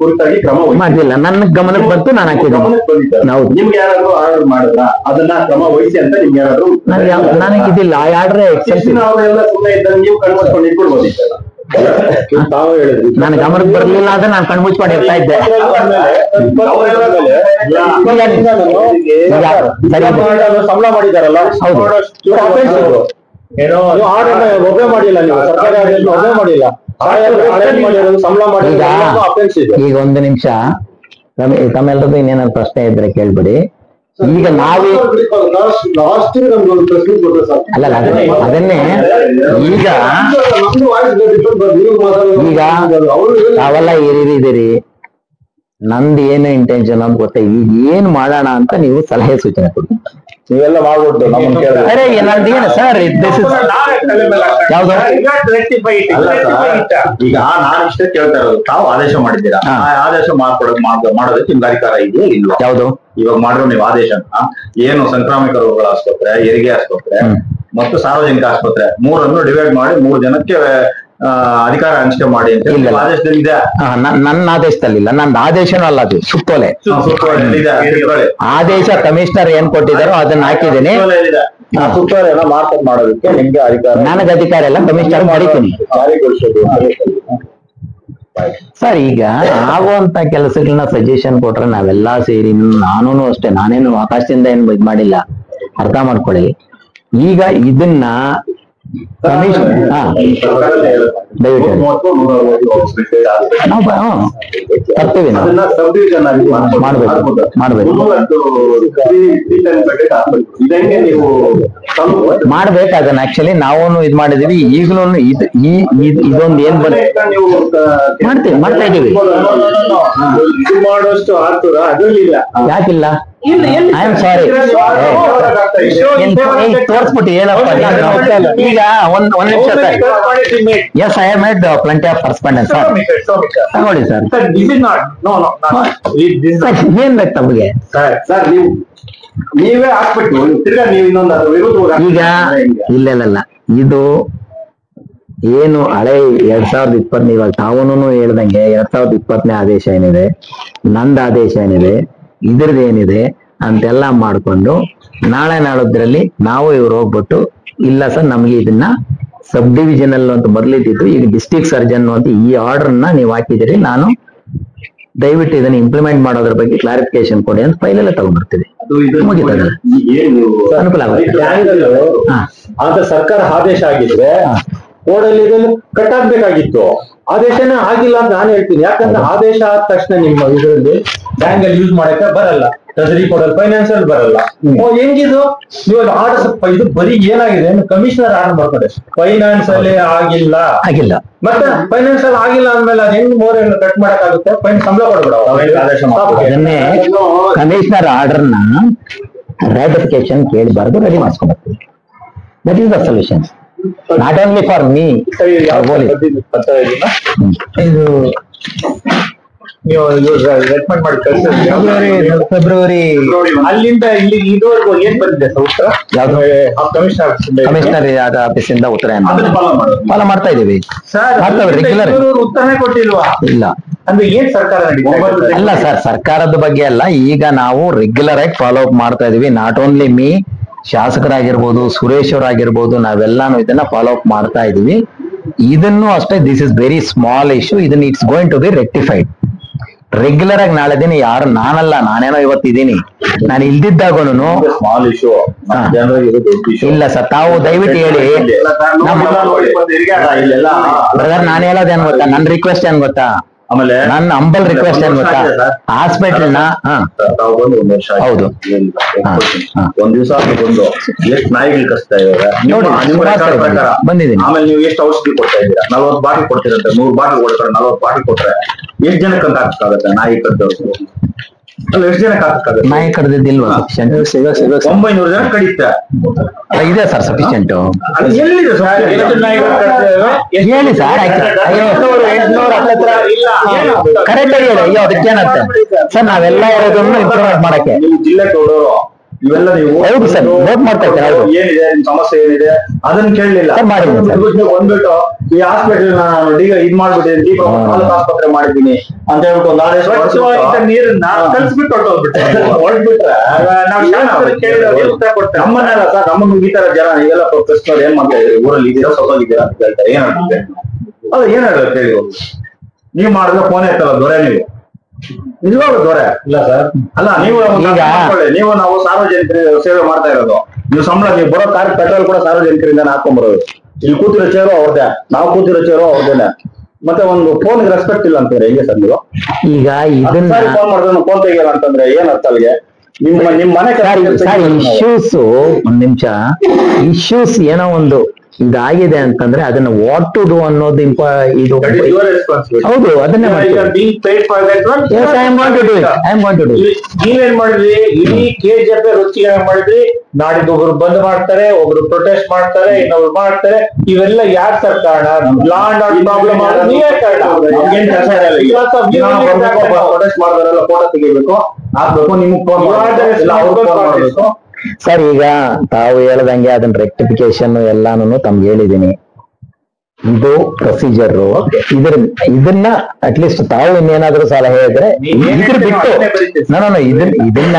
ಕುರಿತಾಗಿ ಕ್ರಮ ಮಾಡ್ಲಿಲ್ಲ. ನನ್ನ ಗಮನಕ್ಕೆ ಬಂತು, ನಾನು ಹಾಕಿದ್ದೀನಿ. ಹೌದು, ನಿಮ್ಗೆ ಯಾರಾದ್ರೂ ಆರ್ಡರ್ ಮಾಡಿದ್ರ ಅದನ್ನ ಕ್ರಮ ವಹಿಸಿ ಅಂತ ನಿಮ್ಗೆ ಯಾರಾದ್ರೂ? ನನಗೆ ಇದಿಲ್ಲ. ಆ ಆರ್ಡ್ರೆ ಅವರೆಲ್ಲ ಸುಮ್ಮನೆ ಇದ್ದಂಗೆ ನೀವು ಕಣ್ಮುಚ್ಕೊಂಡು ಇಟ್ಕೊಳ್ಬೋದಿತ್ತಲ್ಲ. ತಾವು ಹೇಳಿದ್ರಿ ನನ್ನ ಗಮನಕ್ಕೆ ಬರ್ಲಿಲ್ಲ ಅಂದ್ರೆ ನಾನು ಕಣ್ಮುಚ್ಕೊಂಡು ಇರ್ತಾ ಇದ್ದೆ. ಸಂಬಳ ಮಾಡಿದಾರಲ್ಲ, ಏನೋ ಆರ್ಡರ್ ಒಬ್ಬೇ ಮಾಡಿಲ್ಲ, ನೀವು ಸರ್ಕಾರಿ ಆದೇಶ ಒಬ್ಬೇ ಮಾಡಿಲ್ಲ, ಸಂಬಳ ಮಾಡಿ. ಈಗ ಒಂದು ನಿಮಿಷ, ತಮ್ಮೆಲ್ಲರದ್ದು ಇನ್ನೇನಾದ್ರು ಪ್ರಶ್ನೆ ಇದ್ರೆ ಕೇಳ್ಬಿಡಿ. ಈಗ ನಾವೇ ಅಲ್ಲ ಅದನ್ನೇ ಈಗ ತಾವೆಲ್ಲ ಹಿರಿದಿರಿ, ನಂದು ಏನು ಇಂಟೆನ್ಷನ್ ಅಂತ ಗೊತ್ತ. ಈಗ ಏನ್ ಮಾಡೋಣ ಅಂತ ನೀವು ಸಲಹೆ ಸೂಚನೆ ಕೊಡಿ. ನೀವೆಲ್ಲ ಮಾಡ್ಬಿಟ್ಟು ನಮ್ಮನ್ನು ಅರೆ ನಂದು ಏನು ಸರ್, ಯಾವ್ದು ಈಗ ನಾನು ಇಷ್ಟೇ ಕೇಳ್ತಾ ಇರೋದು, ತಾವು ಆದೇಶ ಮಾಡಿದ್ದೀರಾ, ಆದೇಶ ಮಾಡೋದಕ್ಕೆ ನಿಮ್ಗೆ ಅಧಿಕಾರ ಇದೆಯಾ ಇಲ್ವಾ? ಯಾವ್ದು ಇವಾಗ ಮಾಡಿರೋ ನೀವು ಆದೇಶ ಏನು ಸಂಕ್ರಾಮಿಕ ರೋಗಗಳ ಆಸ್ಪತ್ರೆ, ಹೆರಿಗೆ ಆಸ್ಪತ್ರೆ ಮತ್ತು ಸಾರ್ವಜನಿಕ ಆಸ್ಪತ್ರೆ ಮೂರನ್ನು ಡಿವೈಡ್ ಮಾಡಿ 3 ಜನಕ್ಕೆ ಅಧಿಕಾರ ಹಂಚಿಕೆ ಮಾಡಿ ಅಂತ ಆದೇಶದಲ್ಲಿ ಇದೆ. ನನ್ನ ಆದೇಶದಲ್ಲಿಲ್ಲ, ನಂದು ಆದೇಶನೂ ಅಲ್ಲ, ಅದು ಸುತ್ತೋಲೆ ಆದೇಶ. ಕಮಿಷನರ್ ಏನ್ ಕೊಟ್ಟಿದ್ದಾರೋ ಅದನ್ನ ಹಾಕಿದ್ದೀನಿ. ಸುತ್ತೋಲೆನ ಮಾರ್ಪಾಟ್ ಮಾಡೋದಕ್ಕೆ ನಿಮ್ಗೆ ಅಧಿಕಾರ, ನನಗೆ ಅಧಿಕಾರ ಇಲ್ಲ, ಕಮಿಷನರ್ ಮಾಡಿದ್ದೀನಿ ಜಾರಿಗೊಳಿಸೋದು. ಸರ್ ಈಗ ಆಗುವಂತ ಕೆಲಸಗಳನ್ನ ಸಜೆಷನ್ ಕೊಟ್ರೆ ನಾವೆಲ್ಲಾ ಸೇರಿ, ನಾನೂನು ಅಷ್ಟೇ, ನಾನೇನು ಆಕಾಶದಿಂದ ಏನು ಇದ್ ಮಾಡಿಲ್ಲ, ಅರ್ಥ ಮಾಡ್ಕೊಳ್ಳಿ. ಈಗ ಇದನ್ನ ಕಮಿಷನ್ ಹಾ ದಯವಿಟ್ಟು ತರ್ತೀವಿ ನಾವು ಅದನ್ನ ಸಬ್ ಡಿವಿಷನ್ ಆಗಿ ಮಾಡ್ಬೇಕು ಮಾಡ್ಬೇಕು ಅದನ್ನ ಆಕ್ಚುಲಿ ನಾವು ಇದ್ ಮಾಡಿದೀವಿ ಈಗಲೂ ಇದೊಂದು ಏನ್ ಮಾಡ್ತೀವಿ ಮಾಡ್ತಾ ಇದೀವಿ ಇದು ಮಾಡುವಷ್ಟು ಆತುರ ಅದ್ರಲ್ಲಿಲ್ಲ. ಯಾಕಿಲ್ಲ ಐ ಆಮ್ ಸಾರಿ ತೋರ್ಸ್ಬಿಟ್ಟು ಏನಪ್ಪ ಈಗ ಒಂದ್ ನಿಮಿಷ sir yes I have made plenty of correspondence sir ತಗೊಳ್ಳಿ ಸರ್ ಏನ್ ಬೇಕು ತಮಗೆ ಸರ್ ನೀವೇ ಹಾಕ್ಬಿಟ್ಟು ತಿರ್ಗಾ ನೀವು ಇನ್ನೊಂದು ವಿರುದ್ಧ ಈಗ ಇಲ್ಲ ಇದು ಏನು ಹಳೆ 2020 ಇವಾಗ ತಾವೂನು ಹೇಳ್ದಂಗೆ 2020ನೇ ಆದೇಶ ಏನಿದೆ, ನಂದು ಆದೇಶ ಏನಿದೆ, ಇದ್ರದ್ದು ಏನಿದೆ ಅಂತೆಲ್ಲ ಮಾಡ್ಕೊಂಡು ನಾಳೆ ನಾಳದ್ರಲ್ಲಿ ನಾವು ಇವ್ರು ಹೋಗ್ಬಿಟ್ಟು ಇಲ್ಲ ಸರ್ ನಮ್ಗೆ ಇದನ್ನ ಸಬ್ ಡಿವಿಷನಲ್ ಅಂತ ಬರ್ಲಿದ್ದು ಈಗ ಡಿಸ್ಟ್ರಿಕ್ಟ್ ಸರ್ಜನ್ ಅಂತ ಈ ಆರ್ಡರ್ ನ ನೀವು ಹಾಕಿದಿರಿ, ನಾನು ದಯವಿಟ್ಟು ಇದನ್ನ ಇಂಪ್ಲಿಮೆಂಟ್ ಮಾಡೋದ್ರ ಬಗ್ಗೆ ಕ್ಲಾರಿಫಿಕೇಶನ್ ಕೊಡಿ ಅಂತ ಫೈಲ್ ಎಲ್ಲ ತಗೊಂಡ್ಬರ್ತೀವಿ. ಮುಗಿತದ ಅನುಕೂಲ ಆಗುತ್ತೆ. ಅಂತ ಸರ್ಕಾರ ಆದೇಶ ಆಗಿದ್ರೆ ಕೋಡಲ್ಲಿ ಇದನ್ನು ಕಟ್ಟಾಕ್ಬೇಕಾಗಿತ್ತು. ಆದೇಶನೇ ಆಗಿಲ್ಲ ಅಂತ ನಾನು ಹೇಳ್ತೀನಿ. ಯಾಕಂದ್ರೆ ಆದೇಶ ಆದ ತಕ್ಷಣ ನಿಮ್ಮ ಇದರಲ್ಲಿ ಬ್ಯಾಂಕ್ ಅಲ್ಲಿ ಯೂಸ್ ಮಾಡಕ್ಕೆ ಬರಲ್ಲ, ಟ್ರೆಜರಿ ಕೋಡಲ್ಲಿ ಫೈನಾನ್ಸ್ ಅಲ್ಲಿ ಬರಲ್ಲ. ಹೆಂಗಿದು ನೀವು ಆರ್ಡರ್ ಇದು ಬರೀ ಏನಾಗಿದೆ ಕಮಿಷನರ್ ಆರ್ಡರ್ ಮಾಡ್ತಾರೆ, ಫೈನಾನ್ಸ್ ಅಲ್ಲಿ ಆಗಿಲ್ಲ ಮತ್ತೆ ಫೈನಾನ್ಸ್ ಅಲ್ಲಿ ಆಗಿಲ್ಲ ಅಂದ್ಮೇಲೆ ಅದ್ ಹೆಂಗ್ ಮೋರ್ ಕಟ್ ಮಾಡಕ್ಕಾಗುತ್ತೆ? ಫೈನ್ ಸಂಬಳ ಕೊಡ್ಬಿಡ. ಅದನ್ನೇ ಕಮಿಷನರ್ ಆರ್ಡರ್ ನ ರಾಟಿಫಿಕೇಶನ್ ಕೇಳಬಾರ್ದು, ರೆಡಿ ಮಾಡಿಸ್ಕೊಂಡ್ಬರ್ತೀವಿ. That is the solution. Not only for me. ಇದು ನೀವು ರೆಕಮೆಂಡ್ ಮಾಡಿ ಫೆಬ್ರವರಿ ಅಲ್ಲಿಂದ ಇಲ್ಲಿ ಇದುವರೆಗೂ ಏನ್ ಬಂದಿದೆ ಸರ್ ಉತ್ತರ? ಕಮಿಷನರ್ ಆಫೀಸ್ ಇಂದ ಉತ್ತರ ಫಾಲೋ ಮಾಡ್ತಾ ಇದೀವಿ ರೆಗ್ಯುಲರ್. ಉತ್ತರನೇ ಕೊಟ್ಟಿಲ್ವಾ? ಇಲ್ಲ ಅಂದ್ರೆ ಏನ್ ಸರ್ಕಾರ ಅಲ್ಲ ಸರ್, ಸರ್ಕಾರದ ಬಗ್ಗೆ ಅಲ್ಲ. ಈಗ ನಾವು ರೆಗ್ಯುಲರ್ ಆಗಿ ಫಾಲೋ ಅಪ್ ಮಾಡ್ತಾ ಇದೀವಿ. ನಾಟ್ ಓನ್ಲಿ ಮೀ, ಶಾಸಕರಾಗಿರ್ಬೋದು, ಸುರೇಶ್ ಅವರಾಗಿರ್ಬೋದು, ನಾವೆಲ್ಲಾನು ಇದನ್ನ ಫಾಲೋ ಅಪ್ ಮಾಡ್ತಾ ಇದೀವಿ. ಇದನ್ನು ಅಷ್ಟೇ, this is very small issue. ಇದನ್ನ it's going to be rectified. Regular ಆಗಿ ನಾಳೆ ದಿನ ಯಾರು ನಾನಲ್ಲ, ನಾನೇನೋ ಇವತ್ತಿದ್ದೀನಿ, ನಾನು ಇಲ್ದಿದ್ದಾಗೂನು ಸ್ಮಾಲ್ ಇಶ್ಯೂ ಇಲ್ಲ ಸರ್. ತಾವು ದಯವಿಟ್ಟು ಹೇಳಿ. ಬ್ರದರ್ ನಾನು ಹೇಳೋದೇನ್ ಗೊತ್ತಾ, ನನ್ನ ರಿಕ್ವೆಸ್ಟ್ ಏನ್ ಗೊತ್ತಾ, ಆಮೇಲೆ ನನ್ನ ಅಂಬಲ್ ರಿಕ್ವೆಸ್ಟ್ ಏನ್ ಗೊತ್ತಾ, ಹಾಸ್ಪಿಟಲ್ ನ ಬಂದು 1 ವರ್ಷ ಹೌದು ಒಂದ್ ದಿವಸ ಬಂದು ಎಷ್ಟು ನಾಯಿಗಳು ಕಸ್ತಾ ಇದಾರೆ ಬಂದಿದ್ದೀನಿ. ಆಮೇಲೆ ನೀವು ಎಷ್ಟು ಔಷಧಿ ಕೊಡ್ತಾ ಇದ್ದೀರಾ? 40 ಬಾಟಲ್ ಕೊಡ್ತೀರಂತೆ, 100 ಬಾಟಲ್ ಕೊಡ್ತಾರೆ. 40 ಬಾಟಲ್ ಕೊಟ್ರೆ ಎಷ್ಟು ಜನಕ್ಕೆ ಅಂತ ಹಾಕಕ್ಕಾಗತ್ತೆ? ನಾಯಿ ಕಡ್ದವ್ರು ಅಲ್ಲ, ಎಷ್ಟು ಜನಕ್ಕೆ ಹಾಕಕ್ಕಾಗತ್ತೆ? ನಾಯಿ ಕಡ್ದಿದ್ದಿಲ್ವಾ? 900 ಜನ ಕಡಿಯುತ್ತೆ. ಇದೆ ಸರ್ ಸಫಿಶಿಯಂಟ್. ಎಲ್ಲಿದೆ ಹೇಳಿ ಸರ್. ಕರೆಕ್ಟ್ ಆಗಿ ಹೇಳಿ. ಅಯ್ಯೋ ಅದಕ್ಕೇನಂತ ಸರ್, ನಾವೆಲ್ಲ ಇರೋದನ್ನು ಇಂಪ್ರೂವ್ಮೆಂಟ್ ಮಾಡಕ್ಕೆ ನೀವು ಜಿಲ್ಲೆ ಕೊಡೋರು ಇವೆಲ್ಲ ನೀವು ಹೌದು ಸರ್ ನೋಟ್ ಮಾಡ್ತಾ ಇದ್ದಾರೆ. ಏನಿದೆ ನಿಮ್ ಸಮಸ್ಯೆ ಏನಿದೆ ಅದನ್ನ ಕೇಳಲಿಲ್ಲ. ಬಂದ್ಬಿಟ್ಟು ಈ ಹಾಸ್ಪಿಟಲ್ ನಾನು ಇದ್ ಮಾಡ್ಬಿಟ್ಟಿದ್ದೀನಿ, ತಾಲೂಕು ಆಸ್ಪತ್ರೆ ಮಾಡಿದ್ದೀನಿ ಅಂತ ಹೇಳ್ಬಿಟ್ಟು ಒಂದು ಆದೇಶ ನೀರನ್ನ ಕಲ್ಸ್ಬಿಟ್ಟು ಹೊರಟ್ಬಿಟ್ರೆ ನಮ್ಮನ್ನೆಲ್ಲ ಸರ್, ನಮ್ಮನ್ನು ಈ ತರ ಜನ ನೀವೆಲ್ಲ ಪ್ರಶ್ನೆ ಏನ್ ಮಾಡ್ತಾ ಇದ್ರಿ, ಊರಲ್ಲಿ ಇದೀರಾ ಸೊಸೋಗಿದ್ದೀರಾ ಅಂತ ಹೇಳ್ತಾರೆ. ಏನ್ ಹೇಳ್ತಿದ್ದೆ ಅದು ಏನ್ ಹೇಳೋದು ಹೇಳಿ. ನೀವು ಮಾಡಿದ್ರೆ ಫೋನ್ ಎತ್ತಲ್ಲ ದೊರೆ, ನೀವು ನಿಜವಾಗ್ಲೂ ದೊರೆ ಇಲ್ಲ ಸರ್. ಅಲ್ಲ ನೀವು ನಾವು ಸಾರ್ವಜನಿಕರಿಗೆ ಸೇವೆ ಮಾಡ್ತಾ ಇರೋದು. ನೀವು ಸಂಬಳ, ನೀವು ಬರೋ ಕಾರ್ ಪೆಟ್ರೋಲ್ ಕೂಡ ಸಾರ್ವಜನಿಕರಿಂದ ಹಾಕೊಂಡ್ಬರೋದು. ಇಲ್ಲಿ ಕೂತಿರೋ ಚೇರು ಅವ್ರದ್ದೇ, ನಾವು ಕೂತಿರೋ ಚೇರು ಅವ್ರದ್ದೇನೆ. ಮತ್ತೆ ಒಂದು ಫೋನ್ ರೆಸ್ಪೆಕ್ಟ್ ಇಲ್ಲ ಅಂತಾರೆ ಹೆಂಗೆ ಸರ್ ನೀವು? ಈಗ ಇದನ್ನ ಫೋನ್ ಮಾಡಿದ್ರೆ ಫೋನ್ ತೆಗಿಯಲ್ಲ ಅಂತಂದ್ರೆ ಏನ್ ಅರ್ಥ ಅಲ್ಲಿಗೆ? ನಿಮ್ ಮನೆ ಇಶ್ಯೂಸ್ ಒಂದ್ ನಿಮಿಷ ಇಶ್ಯೂಸ್ ಏನೋ ಒಂದು ಇದಾಗಿದೆ ಅಂತಂದ್ರೆ ಅದನ್ನ ವಾಟ್ ಟು ಡೂ ಅನ್ನೋದು ಇದು ಹೌದು. ಅದನ್ನೇ ನೀವೇನ್ ಮಾಡಿದ್ರಿ? ಇಡೀ KGF ರುಚಿಗೆ ಮಾಡಿದ್ರಿ. ನಾಡಿದ್ದು ಒಬ್ರು ಬಂದ್ ಮಾಡ್ತಾರೆ, ಒಬ್ರು ಪ್ರೊಟೆಸ್ಟ್ ಮಾಡ್ತಾರೆ, ಇನ್ನೊಬ್ರು ಮಾಡ್ತಾರೆ. ಇವೆಲ್ಲ ಯಾರ್ ಸರ್ ಕಾರಣ? ಲ್ಯಾಂಡ್ ಆರ್ಡರ್ ಪ್ರಾಬ್ಲಮ್ ನೀವೇ ಕಾರಣ. ಪ್ರೊಟೆಸ್ಟ್ ಮಾಡಿದಾರೆಲ್ಲ ಫೋಟೋ ತೆಗಿಬೇಕು, ಹಾಕ್ಬೇಕು, ನಿಮ್ಗೆ ಫೋನ್ ಸರ್. ಈಗ ತಾವು ಹೇಳ್ದಂಗೆ ಅದನ್ನ ರೆಕ್ಟಿಫಿಕೇಶನ್ ಎಲ್ಲಾನು ತಮ್ಗೆ ಹೇಳಿದೀನಿ. ಇದು ಪ್ರೊಸೀಜರ್. ಇದನ್ನ ಅಟ್ಲೀಸ್ಟ್ ತಾವು ಇನ್ನೇನಾದ್ರೂ ಸಲಹೆ ಇದ್ರೆ ಇದ್ರ ಬಿಟ್ಟು ನಾನು ಇದನ್ನ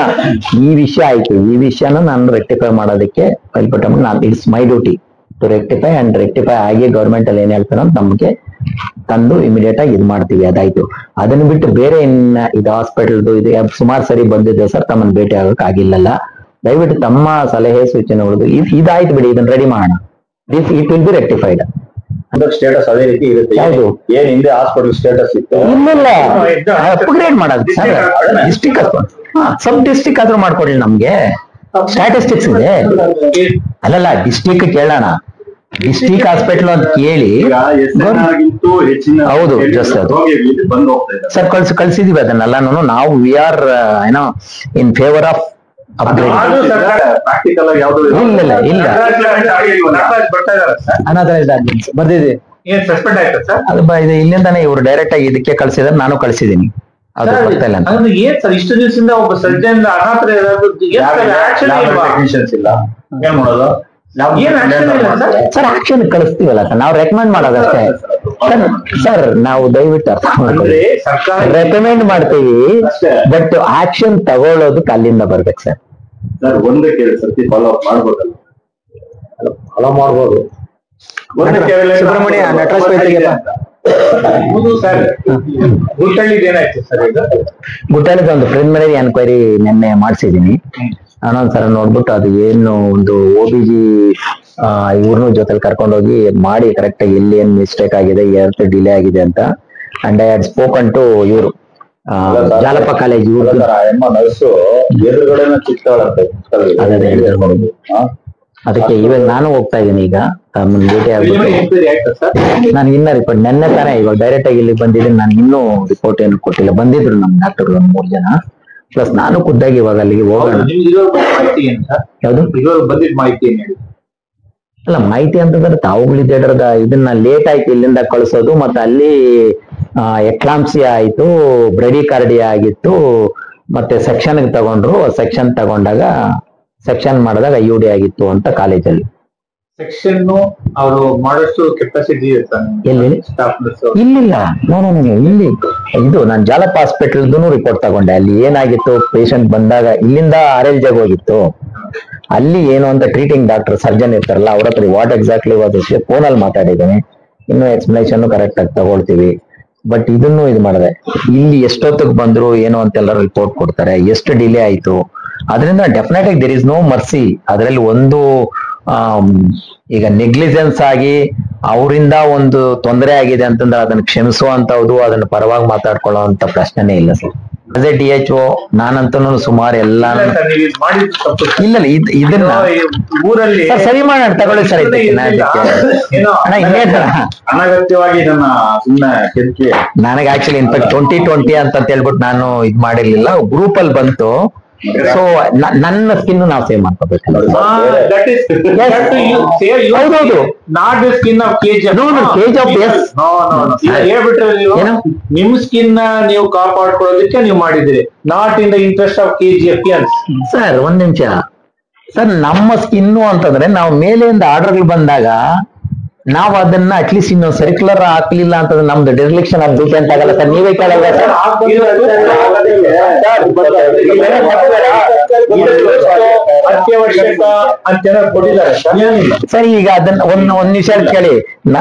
ಈ ವಿಷಯ ಆಯ್ತು, ಈ ವಿಷಯನ ನಾನು ರೆಕ್ಟಿಫೈ ಮಾಡೋದಕ್ಕೆ ಬಯಲ್ಪಟ್ಟ ನಾನು it's my duty to rectify and rectify ಆಗಿ ಗೌರ್ಮೆಂಟ್ ಅಲ್ಲಿ ಏನ್ ಹೇಳ್ತಾರೋ ನಮ್ಗೆ ತಂದು ಇಮಿಡಿಯೇಟ್ ಆಗಿ ಇದು ಮಾಡ್ತೀವಿ. ಅದಾಯ್ತು. ಅದನ್ನ ಬಿಟ್ಟು ಬೇರೆ ಇನ್ನ ಇದು ಹಾಸ್ಪಿಟಲ್ದು ಇದು ಸುಮಾರು ಸರಿ ಬಂದಿದೆ ಸರ್, ತಮ್ಮನ್ನ ಭೇಟಿ ಆಗೋಕ್ ಆಗಿಲ್ಲಲ್ಲ. ದಯವಿಟ್ಟು ತಮ್ಮ ಸಲಹೆ ಸೂಚನೆಗಳು ಇದಾಯ್ತು ಬಿಡಿ, ಇದನ್ನ ರೆಡಿ ಮಾಡೋಣ. It will be rectified. Status ಅದೇ ರೀತಿ ಇರುತ್ತೆ. ಯಾವುದು? ಏನ್ ಹಿಂದೆ ಹಾಸ್ಪಿಟಲ್ ಸ್ಟೇಟಸ್ ಇತ್ತು, ಇಲ್ಲ ಅಪ್ಗ್ರೇಡ್ ಮಾಡೋದು ಸರ್. ಡಿಸ್ಟಿಕ್ ಸಬ್ ಡಿಸ್ಟಿಕ್ ಆದ್ರೂ ಮಾಡ್ಕೊಡ್ಲಿ ನಮ್ಗೆ. ಸ್ಟ್ಯಾಟಿಸ್ಟಿಕ್ಸ್ ಇದೆ. ಅಲ್ಲಲ್ಲ ಡಿಸ್ಟಿಕ್ ಕೇಳೋಣ, ಡಿಸ್ಟಿಕ್ ಹಾಸ್ಪಿಟಲ್ ಅಂತ ಕೇಳಿ. ಗಿಂತೂ ಹೆಚ್ಚಿನ ಹೌದು, just ಅದು. ರೋಗಿಗಳು ಬಂದು ಹೋಗ್ತಾ ಇದ್ದಾರೆ. ಸರ್ ಕಳ್ಸಿದೀವಿ ಅದನ್ನೆಲ್ಲ. ನಾವು ವಿ ಆರ್ ಏನೋ in favour of upgrade. Practical ಆಗಿ ಯಾವ್ದು ಇಲ್ಲ ಬರ್ತಾ ಇದಾರೆ ಸರ್. ಅನಾಥರೈಸ್ಡ್ ಆರ್ಗನ್ಸ್ ಬರ್ದಿದೆ. ಏನ್ ಸಸ್ಪೆಂಡ್ ಆಯ್ತಾ ಸರ್? ಅದು ಇದು ಇಲ್ಲಿಂದಾನೆ ಇವ್ರು ಡೈರೆಕ್ಟ್ ಆಗಿ ಇದಕ್ಕೆ ಕಳ್ಸಿದಾರೆ, ನಾನು ಕಳ್ಸಿದೀನಿ. ಅದು ಬರ್ತಾ ಇಲ್ಲ ಅಂತ. ಅಂದ್ರೆ ಏನ್ ಸರ್ ಇಷ್ಟು ದಿವಸದಿಂದ ಒಬ್ಬ ಸರ್ಜನ್ ಅನಾಥರ ಆಕ್ಷನ್ ಇಲ್ವಾ? ಟೆಕ್ನಿಷಿಯನ್ಸ್ ಇಲ್ಲ, ಏನ್ ಮಾಡೋದು? ಏನ್ action ಇಲ್ಲ ಸರ್? ಸರ್ ಆಕ್ಷನ್ ಕಳಿಸ್ತೀವಲ್ಲ ಸರ್, ನಾವು ರೆಕಮೆಂಡ್ ಮಾಡೋದಷ್ಟೇ ಸರ್. ನಾವು ದಯವಿಟ್ಟು ಅರ್ಥ ಅಂದ್ರೆ ಮಾಡ್ಕೊಳ್ಳಿ, ಸರ್ಕಾರ ರೆಕಮೆಂಡ್ ಮಾಡ್ತೀವಿ, ಅಷ್ಟೇ. ಬಟ್ ಆಕ್ಷನ್ ತಗೊಳ್ಳೋದಕ್ಕೆ ಅಲ್ಲಿಂದ ಬರ್ಬೇಕು ಸರ್. ಸರ್ ಒಂದೇ ಕೇಳಿ ಸರ್ತಿ ಫಾಲೋ ಅಪ್ ಮಾಡ್ಬೋದಲ್ಲ? ಫಾಲೋ ಮಾಡ್ಬೋದು. ಒಂದೇ ಕೇಳಿ ಸುಬ್ರಹ್ಮಣ್ಯ, ನಟರಾಜ್ ಪೈತ್ರಿಗೆ ಹೌದು ಸರ್. ಗುಟ್ಟಳ್ಳಿದ್ ಏನಾಯ್ತು ಸರ್ ಈಗ? ಗುಟ್ಟಾಳಿಗೆ ಒಂದು ಪ್ರಿಲಿಮಿನರಿ ಎನ್ಕ್ವೈರಿ ನಿನ್ನೆ ಮಾಡಿಸಿದೀನಿ. ನಾನೊಂದ್ಸಲ ನೋಡ್ಬಿಟ್ಟು ಅದು ಏನು ಒಂದು OBG ಇವ್ರನ್ನೂ ಜೊತೆಲಿ ಕರ್ಕೊಂಡೋಗಿ ಮಾಡಿ ಕರೆಕ್ಟ್ ಆಗಿ ಎಲ್ಲಿ ಏನ್ ಮಿಸ್ಟೇಕ್ ಆಗಿದೆ, ಎಷ್ಟು ಡಿಲೇ ಆಗಿದೆ ಅಂತ. And I had spoken to ಇವರು ಜಾಲಪ್ಪ ಕಾಲೇಜ್ ಇವ್ರು. ಎಮ್ಮ ನರ್ಸು ಎದುರುಗಡೆನ ಚಿಕ್ಕವಳಂತೆ. ಅದಕ್ಕೆ ಇವಾಗ ನಾನು ಹೋಗ್ತಾ ಇದ್ದೀನಿ ಈಗ ಭೇಟಿ ಆಗ್ಬಿಟ್ಟು. ಎಂಕ್ವೈರಿ ಆಯ್ತಾ ಸರ್? ನಾನು ಇನ್ನ ರಿಪೋರ್ಟ್ ನೆನ್ನೆ ತಾನೇ ಇವಾಗ ಡೈರೆಕ್ಟ್ ಆಗಿ ಇಲ್ಲಿ ಬಂದಿದ್ದೀನಿ. ನಾನು ಇನ್ನೂ ರಿಪೋರ್ಟ್ ಏನು ಕೊಟ್ಟಿಲ್ಲ. ಬಂದಿದ್ರು ನಮ್ ಡಾಕ್ಟರ್ಗಳು 3 ಜನ, ಪ್ಲಸ್ ನಾನು ಖುದ್ದಾಗಿ ಇವಾಗ ಅಲ್ಲಿಗೆ ಹೋಗೋಣ. ನಿಮ್ಗೆ ಇದುವರೆಗೂ ಮಾಹಿತಿ ಏನು ಸರ್? ಯಾವ್ದು? ಇದುವರೆಗೂ ಬಂದಿದ್ದ ಮಾಹಿತಿ ಏನ್ ಹೇಳಿ? ಅಲ್ಲ ಮಾಹಿತಿ ಅಂತಂದ್ರೆ ತಾವುಗಳಿದ್ದ ಇದನ್ನ ಲೇಟ್ ಆಯ್ತು ಇಲ್ಲಿಂದ ಕಳಿಸೋದು, ಮತ್ತೆ ಅಲ್ಲಿ ಎಕ್ಲಾಂಪ್ಸಿಯಾ ಆಯ್ತು, ಬ್ರೆಡಿಕಾರ್ಡಿಯಾ ಆಗಿತ್ತು, ಮತ್ತೆ ಸೆಕ್ಷನ್ ತಗೊಂಡ್ರು. ಸೆಕ್ಷನ್ ತಗೊಂಡಾಗ ಸೆಕ್ಷನ್ ಮಾಡಿದಾಗ IUD ಆಗಿತ್ತು ಅಂತ ಕಾಲೇಜಲ್ಲಿ. ಸೆಕ್ಷನ್ ಅವರು ಮಾಡೋಷ್ಟು ಕೆಪಾಸಿಟಿ ಇರುತ್ತೆ ಎಲ್ಲಿ? Staff nurse. ಇಲ್ಲಿಲ್ಲ, ಇಲ್ಲಿ ಇದು ನಾನು ಜಾಲಪ್ಪ ಹಾಸ್ಪಿಟಲ್ದು ರಿಪೋರ್ಟ್ ತಗೊಂಡೆ. ಅಲ್ಲಿ ಏನಾಗಿತ್ತು, ಪೇಷಂಟ್ ಬಂದಾಗ ಇಲ್ಲಿಂದ RLJ ಹೋಗಿತ್ತು. ಅಲ್ಲಿ ಏನು ಅಂತ ಟ್ರೀಟಿಂಗ್ ಡಾಕ್ಟರ್ ಸರ್ಜನ್ ಇರ್ತಾರಲ್ಲ, ಅವ್ರ ಹತ್ರ ವಾಟ್ ಎಕ್ಸಾಕ್ಟ್ಲಿ ವಾಟ್ ಫೋನಲ್ಲಿ ಮಾತಾಡಿದ್ದೀನಿ. ಇನ್ನು ಎಕ್ಸ್ಪ್ಲನೇಷನ್ ಕರೆಕ್ಟ್ ಆಗಿ ತಗೊಳ್ತೀವಿ. ಬಟ್ ಇದನ್ನು ಇದು ಮಾಡಿದೆ. ಇಲ್ಲಿ ಎಷ್ಟೊತ್ತಿಗೆ ಬಂದ್ರು ಏನು ಅಂತೆಲ್ಲ ರಿಪೋರ್ಟ್ ಕೊಡ್ತಾರೆ, ಎಷ್ಟು ಡಿಲೇ ಆಯ್ತು. ಅದರಿಂದ ಡೆಫಿನೆಟ್ ಆಗಿ ದೇರ್ ಇಸ್ ನೋ ಮರ್ಸಿ. ಅದರಲ್ಲಿ ಒಂದು ಈಗ ನೆಗ್ಲಿಜೆನ್ಸ್ ಆಗಿ ಅವರಿಂದ ಒಂದು ತೊಂದರೆ ಆಗಿದೆ ಅಂತಂದ್ರೆ ಅದನ್ನ ಕ್ಷಮಿಸುವಂತದ್ದು, ಅದನ್ನ ಪರವಾಗಿ ಮಾತಾಡ್ಕೊಳ್ಳೋ ಅಂತ ಪ್ರಶ್ನೆನೇ ಇಲ್ಲ ಸರ್. ಆಸ್ ಎ DHO ನಾನಂತೂ ಸುಮಾರು ಎಲ್ಲ ನೀವು ಇದು ಮಾಡಿದ್ದು ತಪ್ಪು. ಇಲ್ಲ ಇದನ್ನ ಊರಲ್ಲಿ ಸರ್ ಸರಿ ಮಾಡೋಣ, ತಗೊಳ್ಳಿ ಸರ್. ಏನೋ ಅಣ್ಣ ಇನ್ನೇನ್ ಅನಗತ್ಯವಾಗಿ ಇದನ್ನ ಸುಮ್ಮನೆ ಕೆದಕಿ ನನಗೆ ಆಕ್ಚುಲಿ ಇನ್ಫ್ಯಾಕ್ಟ್ 2020 ಅಂತ ಹೇಳ್ಬಿಟ್ಟು ನಾನು ಇದ್ ಮಾಡಿರ್ಲಿಲ್ಲ. ಗ್ರೂಪ್ ಅಲ್ಲಿ ಬಂತು. ಸೊ ನನ್ನ ಸ್ಕಿನ್ ನಾವು save ಮಾಡ್ಕೋಬೇಕಲ್ಲ. that is that you say you ಹೌದೌದು. not the skin of KGF. No, KGF, yes. No. ಈಗ ಹೇಳ್ಬಿಟ್ರೆ ನೀವು ಏನು? ನಿಮ್ ಸ್ಕಿನ್ ನೀವು ಕಾಪಾಡ್ಕೊಳ್ಳೋದಕ್ಕೆ ನೀವು ಮಾಡಿದಿರಿ, not in the interest of KGF. Sir ಒಂದ್ ನಿಮಿಷ ಸರ್, ನಮ್ಮ ಸ್ಕಿನ್ನು ಅಂತಂದ್ರೆ ನಾವು ಮೇಲೆಯಿಂದ ಆರ್ಡರ್ಗಳು ಬಂದಾಗ ನಾವು ಅದನ್ನ ಅಟ್ಲೀಸ್ಟ್ ಇನ್ನು ಸರ್ಕ್ಯುಲರ್ ಹಾಕ್ಲಿಲ್ಲ ಅಂತಂದ್ರೆ ನಮ್ದು ಡಿರೆಕ್ಷನ್ ಆಫ್ ಡ್ಯೂಟಿ ಅಂತ ಆಗಲ್ಲ ಸರ್. ನೀವೇ ಕೇಳಲ್ಲ ಸರ್. ಅತ್ಯವಶ್ಯಕ ಅಂತ ಕೊಟ್ಟಿದ್ದಾರೆ ಸರ್. ಈಗ ಅದನ್ನ ಒಂದ್ ನಿಮಿಷ ಕೇಳಿ,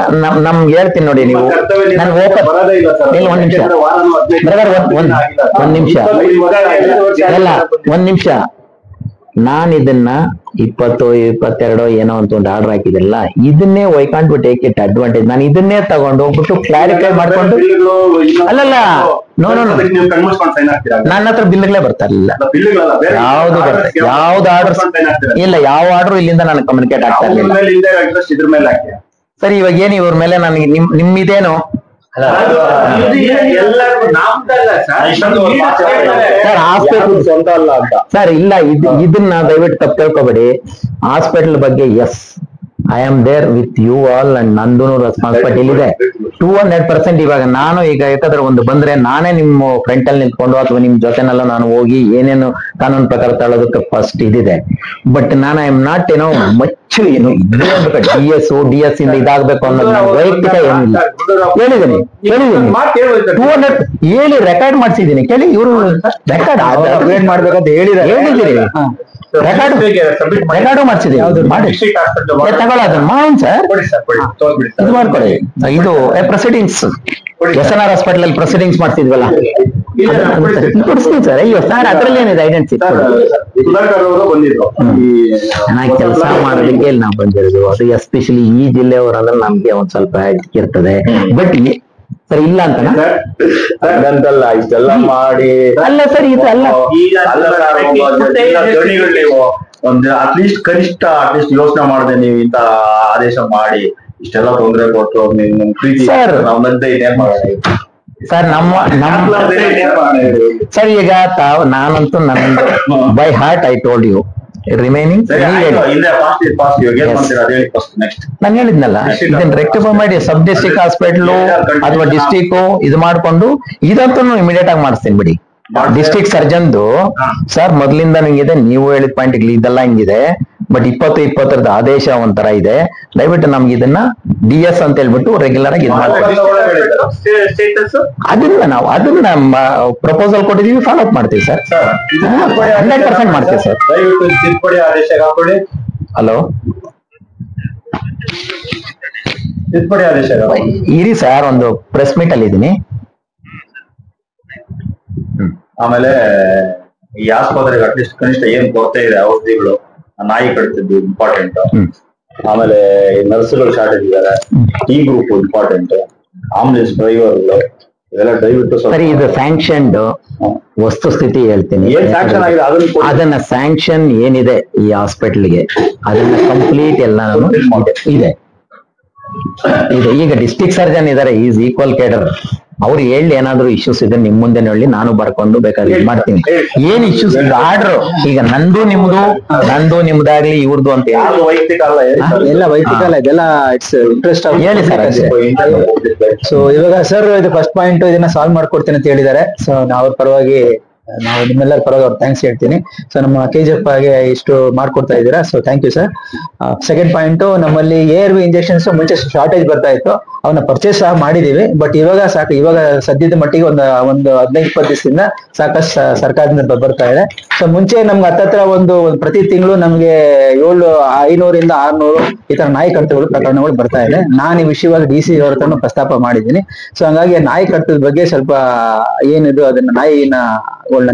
ನಮ್ಗೆ ಹೇಳ್ತೀನಿ ನೋಡಿ. ನೀವು ನನ್ಗೆ ಒಂದ್ ನಿಮಿಷ ಬ್ರದರ್, ಒಂದ್ ನಿಮಿಷ ಅಲ್ಲ, ಒಂದ್ ನಿಮಿಷ. ನಾನ್ ಇದನ್ನ 20, 22 ಏನೋ ಅಂತ ಒಂದು ಆರ್ಡರ್ ಹಾಕಿದಿಲ್ಲ. ಇದನ್ನೇ why can't to take it advantage. ನಾನು ಇದನ್ನೇ ತಗೊಂಡು ಹೋಗ್ಬಿಟ್ಟು ಕ್ಲಾರಿಫೈ ಮಾಡ್ಕೊಂಡು, ಅಲ್ಲಲ್ಲ ನನ್ನ ಹತ್ರ ಬಿಲ್ಗಳೇ ಬರ್ತಾ ಇರ್ಲಿಲ್ಲ. ಯಾವ್ದು ಆರ್ಡರ್ ಇಲ್ಲ, ಯಾವ ಆರ್ಡರ್ ಇಲ್ಲಿಂದ ನನಗೆ ಕಮ್ಯುನಿಕೇಟ್ ಆಗ್ತಾ ಇರ್ಲಿಲ್ಲ. ಸರ್ ಇವಾಗ ಏನು ಇವ್ರ ಮೇಲೆ ನನಗೆ ನಿಮ್ಮಿದೇನು ಸರ್? ಇಲ್ಲ, ಇದನ್ನ ದಯವಿಟ್ಟು ತಪ್ಪು ತಿಳ್ಕೊಬೇಡಿ. ಹಾಸ್ಪಿಟಲ್ ಬಗ್ಗೆ yes, I am there with you all and ನಂದು ರೆಸ್ಪಾನ್ಸಿಬಿಲಿಟಿ ಇದೆ 200%. ಇವಾಗ ನಾನು ಈಗ ಯಾಕಂದ್ರೆ ಒಂದು ಬಂದ್ರೆ ನಾನೇ ನಿಮ್ಮ ಫ್ರಂಟ್ ಅಲ್ಲಿ ನಿಂತ್ಕೊಂಡು ಅಥವಾ ನಿಮ್ ಜೊತೆನೆಲ್ಲ ನಾನು ಹೋಗಿ ಏನೇನು ಕಾನೂನು ಪ್ರಕಾರ ತಗೊಳ್ಳೋದಕ್ಕೆ ಫಸ್ಟ್ ಇದಿದೆ. ಬಟ್ ನಾನು ಐ ಆಮ್ ನಾಟ್ ಏನೋ ಮಚ್ಚು ಏನು DS ಇಂದ ಇದಾಗಬೇಕು ಅನ್ನೋದು ನನ್ನ ವೈಯಕ್ತಿಕ ಏನಿಲ್ಲ. ಹೇಳಿದ್ದೀನಿ 200 ಹೇಳಿ ರೆಕಾರ್ಡ್ ಮಾಡ್ಸಿದ್ದೀನಿ. ಕೇಳಿ, ಇವರು ರೆಕಾರ್ಡ್ ಅಪ್ಗ್ರೇಡ್ ಮಾಡ್ಬೇಕಂತ ಹೇಳಿದ್ದೀರಿ. ರೆಕಾರ್ಡು ಮಾಡ್ಸಿದ್ದೀನಿ. ಮಾಡಿ ತಗೊಳ್ಳೋದನ್ನ ಮಾಡೋಣ ಸರ್. ಇದು ಮಾಡ್ಕೊಳ್ಳಿ. ಇದು ಪ್ರೊಸೀಡಿಂಗ್ಸ್ SNR ಹಾಸ್ಪಿಟಲ್ ಅಲ್ಲಿ ಪ್ರೊಸೀಡಿಂಗ್ಸ್ ಮಾಡ್ತಿದ್ವಲ್ಲ, ಕೊಡಿಸ್ತೀನಿ ಸರ್. ಅಯ್ಯೋ ಸರ್, ಅದ್ರಲ್ಲಿ ಏನಿದೆ ಐಡೆಂಟಿಟಿ. ಸುಧಾಕರ್ ಅವರು ಬಂದಿದ್ರು ಚೆನ್ನಾಗಿ ಕೆಲಸ ಮಾಡೋದಕ್ಕೆ ಇಲ್ಲಿ ನಾವು ಬಂದಿರೋದು. ಅದು ಎಸ್ಪೆಷಲಿ ಈ ಜಿಲ್ಲೆಯವರು ಅಂದ್ರೆ ನಮ್ಗೆ ಒಂದ್ ಸ್ವಲ್ಪ ಇರ್ತದೆ. ಬಟ್ ಸರ್ ಇಲ್ಲ ಅಂತ ಹಾಗಂತಲ್ಲ, ಇಷ್ಟೆಲ್ಲ ಮಾಡಿ ಅಲ್ಲ ಸರ್, ಇದು ಅಲ್ಲ. ನೀವು ಒಂದು ಅಟ್ಲೀಸ್ಟ್ ಕನಿಷ್ಠ ಅಟ್ಲೀಸ್ಟ್ ಯೋಚನೆ ಮಾಡದೆ ನೀವು ಇಂತ ಆದೇಶ ಮಾಡಿ ಇಷ್ಟೆಲ್ಲ ತೊಂದರೆ ಕೊಟ್ಟು ನಿಮ್ ಪ್ರೀತಿ ಸರ್ ಇದೇನ್ ಮಾಡೋಣ ಸರ್. ಸರ್ ಈಗ ನಾನಂತೂ ನಂದು by heart I told you remaining ನಾನು ಹೇಳಿದ್ನಲ್ಲ, ಇದನ್ನ ರೆಕ್ಟಿಫೈ ಮಾಡಿ ಸಬ್ ಡಿಸ್ಟ್ರಿಕ್ಟ್ ಹಾಸ್ಪಿಟಲ್ ಅಥವಾ ಡಿಸ್ಟ್ರಿಕ್ಟ್ ಇದು ಮಾಡ್ಕೊಂಡು ಇದಂತೂ ಇಮಿಡಿಯೇಟ್ ಆಗಿ ಮಾಡಿಸ್ತೀನಿ ಬಿಡಿ. ಡಿಸ್ಟ್ರಿಕ್ಟ್ ಸರ್ಜನ್ದು ಸರ್ ಮೊದ್ಲಿಂದ ನಂಗಿದೆ, ನೀವು ಹೇಳಿದ ಪಾಯಿಂಟ್ ಇದೆಲ್ಲ ಹಿಂಗಿದೆ. ಬಟ್ 2020 ಆದೇಶ ಒಂಥರ ಇದೆ. ದಯವಿಟ್ಟು ನಮ್ಗೆ ಇದನ್ನ DS ಅಂತ ಹೇಳ್ಬಿಟ್ಟು ರೆಗ್ಯುಲರ್ ಆಗಿ ಅದನ್ನ ಪ್ರಪೋಸಲ್ ಕೊಟ್ಟಿದೀವಿ, ಫಾಲೋ ಅಪ್ ಮಾಡ್ತೀವಿ ಸರ್. 100% ಮಾಡ್ತೀವಿ ಸರ್. ಹಲೋ ಇರಿ ಸರ್, ಒಂದು ಪ್ರೆಸ್ ಮೀಟ್ ಅಲ್ಲಿ ಇದೀನಿ. ಆಮೇಲೆ ಈ ಆಸ್ಪತ್ರೆಗೆ ಅಟ್ಲೀಸ್ಟ್ ಕನಿಷ್ಠ ಏನ್ ಕೊರತೆ ಇದೆ ಔಷಧಿಗಳು, ನಾಯಿ ಕಟ್ತಿದ್ದು ಇಂಪಾರ್ಟೆಂಟ್. ಆಮೇಲೆ ನರ್ಸ್ಗಳು ಶಾರ್ಟೇಜ್ ಇದ್ದಾರೆ, ಈ ಗ್ರೂಪ್ ಇಂಪಾರ್ಟೆಂಟ್, ಆಂಬುಲೆನ್ಸ್ ಡ್ರೈವರ್ಗಳು ಇವೆಲ್ಲ ದಯವಿಟ್ಟು ಸರಿ. ಇದು ಸ್ಯಾಂಕ್ಷನ್ಡ್ ವಸ್ತುಸ್ಥಿತಿ ಹೇಳ್ತೀನಿ. ಏನ್ ಸ್ಯಾಂಕ್ಷನ್ ಆಗಿದೆ ಅದನ್ನ ಸ್ಯಾಂಕ್ಷನ್ ಏನಿದೆ ಈ ಹಾಸ್ಪಿಟಲ್ಗೆ ಅದನ್ನ ಕಂಪ್ಲೀಟ್ ಎಲ್ಲ ಇದೆ. ಈಗ ಡಿಸ್ಟ್ರಿಕ್ಟ್ ಸರ್ಜನ್ ಇದಾರೆ, ಈಸ್ ಈಕ್ವಲ್ ಕೇಡರ್. ಅವ್ರು ಹೇಳಿ ಏನಾದ್ರು ಇಶ್ಯೂಸ್ ಇದೆ ನಿಮ್ ಮುಂದೆ ಹೇಳಿ, ನಾನು ಬರ್ಕೊಂಡು ಬೇಕಾದ್ರೆ ಇದು ಮಾಡ್ತೀನಿ. ಏನ್ ಇಶ್ಯೂಸ್ ಆರ್ಡರ್ ಈಗ ನಂದು ನಿಮ್ದಾಗ್ಲಿ ಇವ್ರದ್ದು ಅಂತ ವೈಯಕ್ತಿಕ ಅಲ್ಲ, ಎಲ್ಲ ವೈಯಕ್ತಿಕ ಅಲ್ಲ, ಇದೆಲ್ಲ ಇಟ್ಸ್ ಇಂಟ್ರೆಸ್ಟ್ ಹೇಳಿ ಸರ್. ಸೊ ಇವಾಗ ಸರ್ ಇದು ಫಸ್ಟ್ ಪಾಯಿಂಟ್ ಇದನ್ನ ಸಾಲ್ವ್ ಮಾಡ್ಕೊಡ್ತೀನಿ ಅಂತ ಹೇಳಿದ್ದಾರೆ. ಸೊ ಅವ್ರ ಪರವಾಗಿ ನಾವು ನಿಮ್ಮೆಲ್ಲರ ಪರವಾಗಿ ಅವ್ರು ಥ್ಯಾಂಕ್ಸ್ ಹೇಳ್ತೀನಿ. ಸೊ ನಮ್ಮ KGF ಆಗಿ ಇಷ್ಟು ಮಾಡ್ಕೊಡ್ತಾ ಇದ್ದೀರಾ, so thank you sir. Second point, ನಮ್ಮಲ್ಲಿ ARV ಇಂಜೆಕ್ಷನ್ಸ್ ಮುಂಚೆ ಶಾರ್ಟೇಜ್ ಬರ್ತಾ ಇತ್ತು, ಅವನ್ನ ಪರ್ಚೇಸ್ ಸಹ ಮಾಡಿದೀವಿ. ಬಟ್ ಇವಾಗ ಸಾಕು, ಇವಾಗ ಸದ್ಯದ ಮಟ್ಟಿಗೆ ಒಂದು 15-20 ದಿವಸದಿಂದ ಸಾಕಷ್ಟು ಸರ್ಕಾರದಿಂದ ಬರ್ತಾ ಇದೆ. ಸೊ ಮುಂಚೆ ನಮ್ಗೆ ಹತ್ತತ್ರ ಒಂದು ಪ್ರತಿ ತಿಂಗಳು ನಮ್ಗೆ 500 - 600 ಈ ತರ ನಾಯಿ ಕಡಿತಗಳು ಪ್ರಕರಣಗಳು ಬರ್ತಾ ಇದೆ. ನಾನು ಈ ವಿಷಯವಾಗಿ DC ಅವ್ರ ಹತ್ರ ಪ್ರಸ್ತಾಪ ಮಾಡಿದ್ದೀನಿ. ಸೊ ಹಂಗಾಗಿ ನಾಯಿ ಕಡಿತದ ಬಗ್ಗೆ ಸ್ವಲ್ಪ ಏನಿದು ಅದನ್ನ ನಾಯಿನ